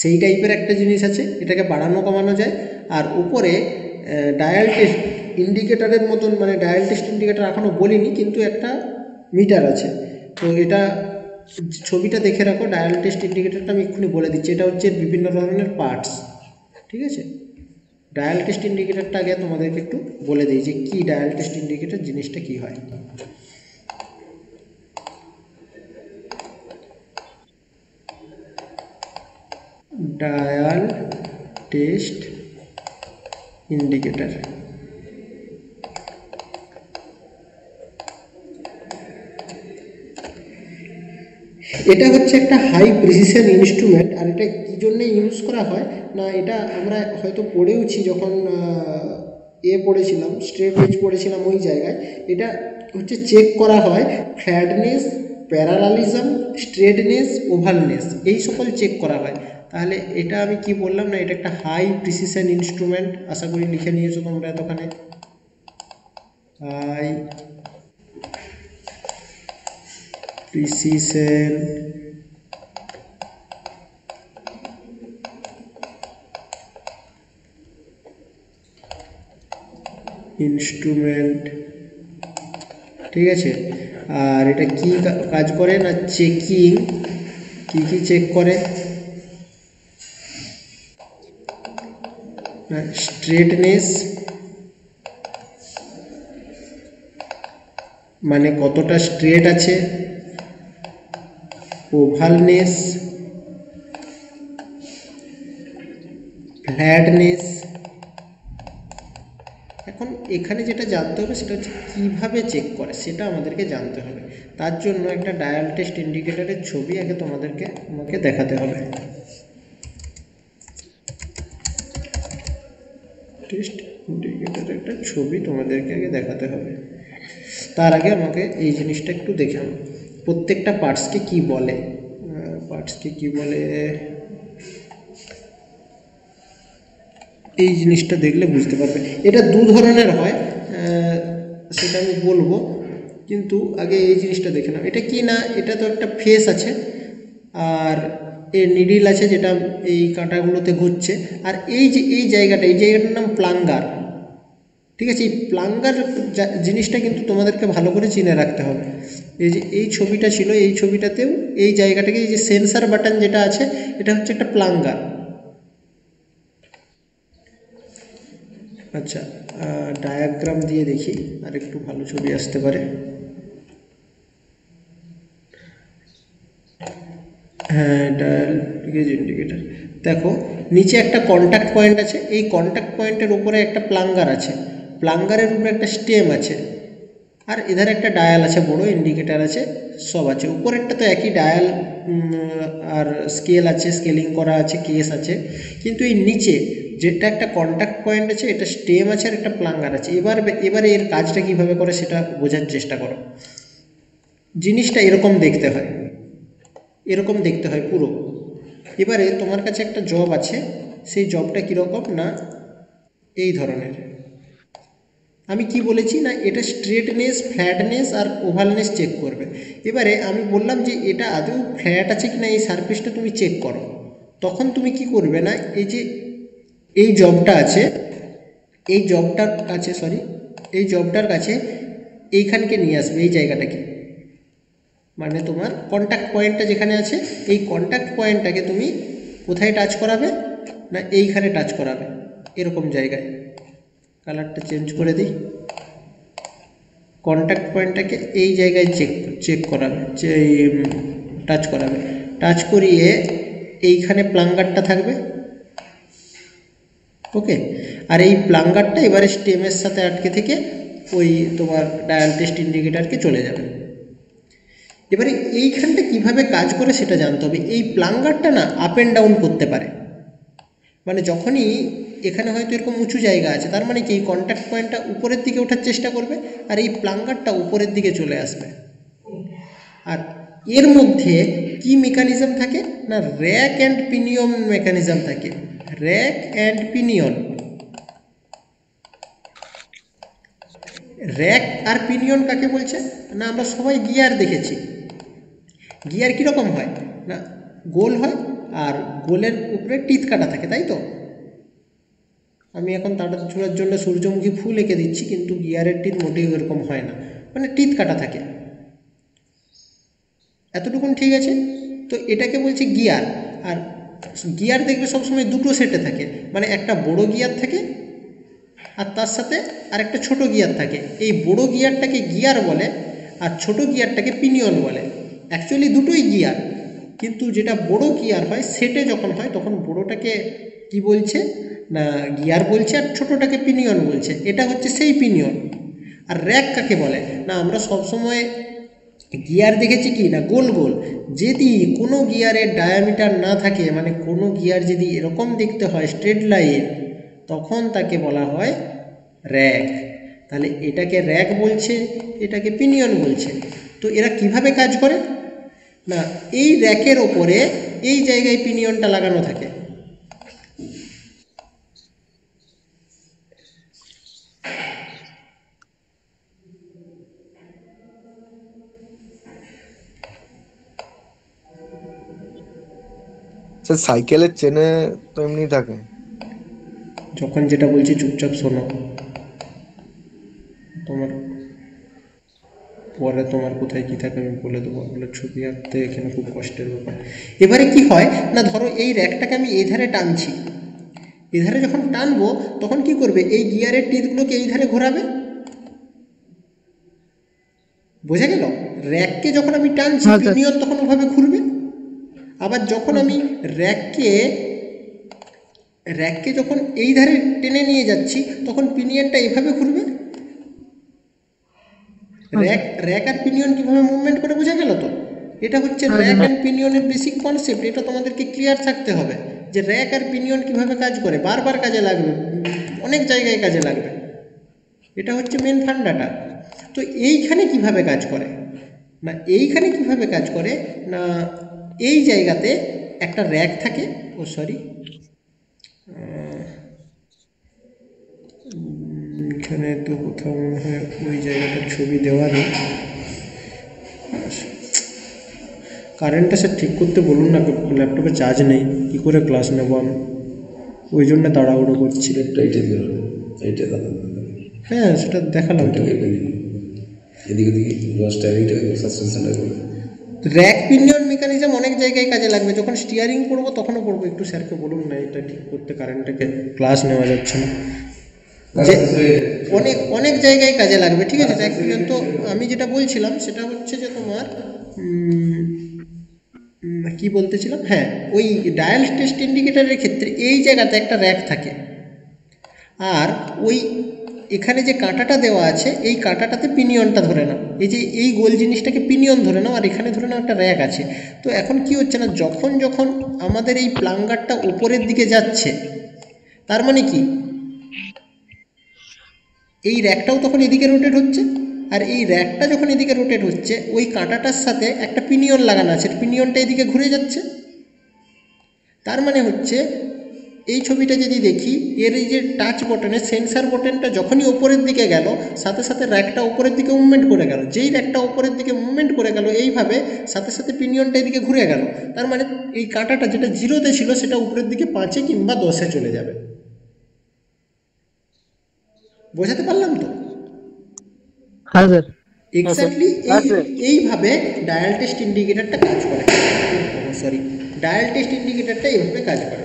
সেই টাইপের একটা জিনিস আছে, এটাকে বাড়ানো কমানো যায়। আর উপরে ডায়াল টেস্ট ইন্ডিকেটারের মতন, মানে ডায়াল টেস্ট ইন্ডিকেটার এখনও বলিনি কিন্তু একটা মিটার আছে, তো এটা ছবিটা দেখে রাখো, ডায়াল টেস্ট ইন্ডিকেটরটা আমি এক্ষুনি বলে দিচ্ছি, এটা হচ্ছে বিভিন্ন ধরনের পার্টস, ঠিক আছে। ডায়াল টেস্ট ইন্ডিকেটরটা আগে তোমাদেরকে একটু বলে দিই যে কি ডায়াল টেস্ট ইন্ডিকেটর জিনিসটা কি হয়। ডায়াল টেস্ট ইন্ডিকেটর এটা হচ্ছে একটা হাই প্রিসিশন ইনস্ট্রুমেন্ট। আর এটা কী জন্য ইউজ করা হয় না, এটা আমরা হয়তো পড়েওছি যখন পড়েছিলাম, স্ট্রেট এজ পড়েছিলাম ওই জায়গায়। এটা হচ্ছে চেক করা হয় ফ্ল্যাটনেস, প্যারালালিজম, স্ট্রেটনেস, ওভালনেস, এই সকল চেক করা হয়। তাহলে এটা আমি কি বললাম না, এটা একটা হাই প্রিসিশন ইনস্ট্রুমেন্ট, আশা করি লিখে নিয়েছো তোমরা এতখানে। হাই প্রিসিশন ইনস্ট্রুমেন্ট, ঠিক আছে। আর এটা কি কাজ করে না, চেকিং, কি কি চেক করে না, স্ট্রেটনেস মানে কতটা স্ট্রেট আছে, ওভালনেস, ফ্ল্যাটনেস। এখন এখানে যেটা জানতে হবে সেটা হচ্ছে কীভাবে চেক করে, সেটা আমাদেরকে জানতে হবে। তার জন্য একটা ডায়াল টেস্ট ইন্ডিকেটরের ছবি আগে আমাকে দেখাতে হবে। টেস্ট ইন্ডিকেটরের একটা ছবি তোমাদেরকে আগে দেখাতে হবে। তার আগে আমাকে এই জিনিসটা একটু দেখে নাও, প্রত্যেকটা পার্টসকে কি বলে, এই জিনিসটা দেখলে বুঝতে পারবে। এটা দু ধরনের হয়, সেটা আমি বলবো, কিন্তু আগে এই জিনিসটা দেখে নাও। এটা কি না, এটা তো একটা ফেস আছে আর এর নিডিল আছে যেটা এই কাঁটাগুলোতে ঘুরছে, আর এই যে এই জায়গাটার নাম প্লাঙ্গার, ঠিক আছে। এই প্লাঙ্গার জিনিসটা কিন্তু তোমাদেরকে ভালো করে চিনে রাখতে হবে। এই যে এই ছবিটা ছিল, এই ছবিটাতেও এই জায়গাটাকে, এই যে সেন্সার বাটন যেটা আছে, এটা হচ্ছে একটা প্লাঙ্গার। আচ্ছা, ডায়াগ্রাম দিয়ে দেখি আর একটু ভালো ছবি আসতে পারে। হ্যাঁ, ডায়াল গেজ ইন্ডিকেটর, দেখো নিচে একটা কন্ট্যাক্ট পয়েন্ট আছে, এই কন্ট্যাক্ট পয়েন্টের উপরে একটা প্লাঙ্গার আছে, প্লাঙ্গারের উপরে একটা স্টেম আছে, আর এধারে একটা ডায়াল আছে, বড় ইন্ডিকেটার আছে, সব আছে। উপরেরটা তো একই ডায়াল, আর স্কেল আছে, স্কেলিং করা আছে, কেস আছে। কিন্তু এই নিচে যেটা একটা কন্ট্যাক্ট পয়েন্ট আছে, এটা স্টেম আছে আর একটা প্লাঙ্গার আছে। এবারে এর কাজটা কিভাবে করে সেটা বোঝার চেষ্টা করো। জিনিসটা এরকম দেখতে হয় পুরো। এবারে তোমার কাছে একটা জব আছে, সেই জবটা কীরকম না এই ধরনের। আমি কি বলেছি না, এটা স্ট্রেটনেস, ফ্ল্যাটনেস আর ওভালনেস চেক করবে। এবারে আমি বললাম যে এটা আদৌ ফ্ল্যাট আছে কি না, এই সারফেসটা তুমি চেক করো। তখন তুমি কি করবে না, এই যে এই জবটা আছে, এই জবটার কাছে এইখানকে নিয়ে আসবে, এই জায়গাটাকে, মানে তোমার কন্ট্যাক্ট পয়েন্টটা যেখানে আছে, এই কন্ট্যাক্ট পয়েন্টটাকে তুমি কোথায় টাচ করাবে না, এইখানে টাচ করাবে, এরকম জায়গায়। কালারটা চেঞ্জ করে দিই। কন্ট্যাক্ট পয়েন্টটাকে এই জায়গায় চেক করাবে, টাচ করিয়ে এইখানে প্লাঙ্গারটা থাকবে, ওকে। আর এই প্লাঙ্গারটা এবারে স্টেমের সাথে আটকে থেকে ওই তোমার ডায়াল টেস্ট ইন্ডিকেটরকে চলে যাবে। এবারে এইখানটা কিভাবে কাজ করে সেটা জানতে হবে। এই প্লাঙ্গারটা না আপ অ্যান্ড ডাউন করতে পারে, মানে যখনই এখানে হয়তো এরকম উঁচু জায়গা আছে, তার মানে কি এই কন্ট্যাক্ট পয়েন্টটা উপরের দিকে ওঠার চেষ্টা করবে আর এই প্লাঙ্গারটা উপরের দিকে চলে আসবে। আর এর মধ্যে কি মেকানিজম থাকে না, র্যাক অ্যান্ড পিনিয়ন মেকানিজম থাকে। র্যাক অ্যান্ড পিনিয়ন, র্যাক আর পিনিয়ন কাকে বলছে না, আমরা সবাই গিয়ার দেখেছি। গিয়ার কীরকম হয় না, গোল হয় আর গোলের উপরে টিথ কাটা থাকে, তাই তো। আমি এখন তাড়াতাড়ি ছোড়ার জন্য সূর্যমুখী ফুল এঁকে দিচ্ছি, কিন্তু গিয়ারের টিথ মোটেই এরকম হয় না, মানে টিথ কাটা থাকে। এতটুকুন ঠিক আছে? তো এটাকে বলছে গিয়ার। আর গিয়ার দেখবে সবসময় দুটো সেটে থাকে, মানে একটা বড় গিয়ার থাকে আর তার সাথে আরেকটা ছোট গিয়ার থাকে। এই বড় গিয়ারটাকে গিয়ার বলে আর ছোট গিয়ারটাকে পিনিয়ন বলে। অ্যাকচুয়ালি দুটোই গিয়ার, কিন্তু যেটা বড় গিয়ার হয় সেটে যখন হয় তখন বড়টাকে কি বলছে না গিয়ার বলছে, আর ছোটোটাকে পিনিয়ন বলছে। এটা হচ্ছে সেই পিনিয়ন। আর র্যাক কাকে বলে না, আমরা সবসময় গিয়ার দেখেছি কি না গোল গোল। যদি কোনো গিয়ারের ডায়ামিটার না থাকে, মানে কোনো গিয়ার যদি এরকম দেখতে হয় স্ট্রেট লাইন, তখন তাকে বলা হয় র্যাক। তাহলে এটাকে র্যাক বলছে, এটাকে পিনিয়ন বলছে। তো এরা কিভাবে কাজ করে না, এই র্যাকের ওপরে এই জায়গায় পিনিয়নটা লাগানো থাকে। স্যার সাইকেলের চেনে তো এমনি থাকে। যখন যেটা বলছি চুপচাপ শোনো, তোমার পরে তোমার কোথায় কী থাকে আমি বলে দেবো। ওগুলো ছবি আঁকতে এখানে খুব কষ্টের ব্যাপার। এবারে কি হয় না, ধরো এই র্যাকটাকে আমি এই ধারে টানছি, এধারে যখন টানবো তখন কি করবে, এই গিয়ারের টিথগুলোকে এই ধারে ঘোরাবে। বোঝা গেল? র্যাককে যখন আমি টানছি পিনিয়ন তখন ওভাবে ঘুরবে। আবার যখন আমি র্যাককে যখন এই ধারে টেনে নিয়ে যাচ্ছি তখন পিনিয়নটা এইভাবে ঘুরবে। র্যাক আর পিনিয়ন কিভাবে মুভমেন্ট করে, বোঝা গেল তো? এটা হচ্ছে র্যাক অ্যান্ড পিনিয়নের বেসিক কনসেপ্ট। এটা তোমাদেরকে ক্লিয়ার থাকতে হবে যে র্যাক আর পিনিয়ন কিভাবে কাজ করে, বারবার কাজে লাগবে, অনেক জায়গায় কাজে লাগবে। এটা হচ্ছে মেন ফান্ডাটা। তো এইখানে কিভাবে কাজ করে না, এইখানে কিভাবে কাজ করে না, এই জায়গাতে একটা র্যাক থাকে, এখানে তো কোথাও মনে হয় ওই জায়গাটার ছবি দেওয়া নেই। কারেন্টটা স্যার ঠিক করতে বলুন না, ল্যাপটপে চার্জ নেই, কী করে ক্লাস নেব আমি, ওই জন্য তাড়াহুড়ো করছি। হ্যাঁ সেটা দেখালাম তো। র্যাক পিনিয়ন মেকানিজম অনেক জায়গায় কাজে লাগবে, যখন স্টিয়ারিং করবো তখনও করবো। একটু স্যারকে বলুন না এটা ঠিক করতে, কারেন্টটাকে ক্লাস নেওয়া যাচ্ছে না। যে অনেক জায়গায় কাজে লাগবে, ঠিক আছে। র্যাক পিনিয়ন তো আমি যেটা বলছিলাম সেটা হচ্ছে যে তোমার কি বলতেছিলাম, হ্যাঁ ওই ডায়াল টেস্ট ইন্ডিকেটারের ক্ষেত্রে এই জায়গাতে একটা র্যাক থাকে, আর ওই এখানে যে কাঁটাটা দেওয়া আছে এই কাঁটাটাতে পিনিয়নটা ধরে নাও, এই যে এই গোল জিনিসটাকে পিনিয়ন ধরে নাও, আর এখানে ধরে নাও একটা র্যাক আছে। তো এখন কি হচ্ছে না, যখন যখন আমাদের এই প্লাঙ্গারটা উপরের দিকে যাচ্ছে, তার মানে কি এই র্যাকটাও তখন এদিকে রোটেট হচ্ছে, আর এই র্যাকটা যখন এদিকে রোটেট হচ্ছে ওই কাঁটাটার সাথে একটা পিনিয়ন লাগানো আছে, পিনিয়নটা এদিকে ঘুরে যাচ্ছে। তার মানে হচ্ছে এই ছবিটা যদি দেখি, এর এই যে টাচ বটনের সেন্সার বটনটা যখনই ওপরের দিকে গেল, সাথে সাথে র্যাকটা ওপরের দিকে মুভমেন্ট করে গেল। যেই র্যাকটা ওপরের দিকে মুভমেন্ট করে গেল এইভাবে, সাথে সাথে পিনিয়নটা এদিকে ঘুরে গেল। তার মানে এই কাঁটাটা যেটা 0-তে ছিল সেটা উপরের দিকে 5-এ কিংবা 10-এ চলে যাবে। বোঝাতে পারলাম তো? হ্যাঁ স্যার। এক্স্যাক্টলি এইভাবে ডায়াল টেস্ট ইন্ডিকেটারটা কাজ করে। ডায়াল টেস্ট ইন্ডিকেটারটা এইভাবে কাজ করে।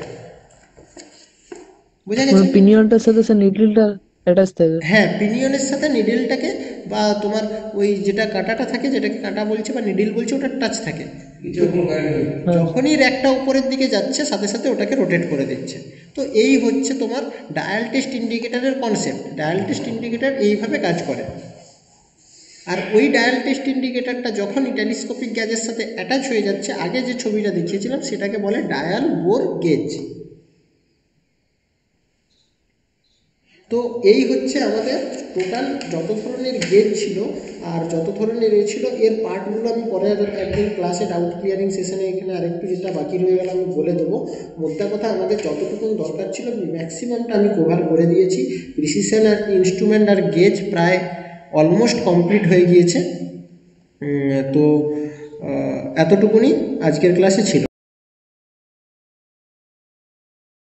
বোঝা গেছে? পিনিয়নটার সাথে স্যার নিডলটা অ্যাটাচ থাকে। হ্যাঁ, পিনিয়নের সাথে নিডলটাকে বা তোমার ওই যেটা কাঁটাটা থাকে, যেটাকে কাঁটা বলছে বা নিডল বলছে, ওটা টাচ থাকে। যখনই র্যাকটা উপরের দিকে যাচ্ছে সাথে সাথে ওটাকে রোটেট করে দিচ্ছে। তো এই হচ্ছে তোমার ডায়াল টেস্ট ইন্ডিকেটারের কনসেপ্ট। ডায়াল টেস্ট ইন্ডিকেটার এইভাবে কাজ করে। আর ওই ডায়াল টেস্ট ইন্ডিকেটারটা যখনই টেলিস্কোপিক গ্যাজের সাথে অ্যাটাচ হয়ে যাচ্ছে, আগে যে ছবিটা দেখিয়েছিলাম সেটাকে বলে ডায়াল বোর গেজ। তো এই হচ্ছে আমাদের টোটাল যত ধরনের গেজ ছিল আর যত ধরনের ছিল, এর পার্টগুলো আমি পরে একদিন ক্লাসে ডাউট ক্লিয়ারিং সেশনে এখানে আরেকটু যেটা বাকি রয়ে গেল আমি বলে দেবো। মোদ্দা কথা আমাদের যতটুকু দরকার ছিল ম্যাক্সিমামটা আমি কভার করে দিয়েছি। Precision R instrument are gauge প্রায় অলমোস্ট কমপ্লিট হয়ে গিয়েছে। তো এতটুকুনি আজকের ক্লাসে ছিল।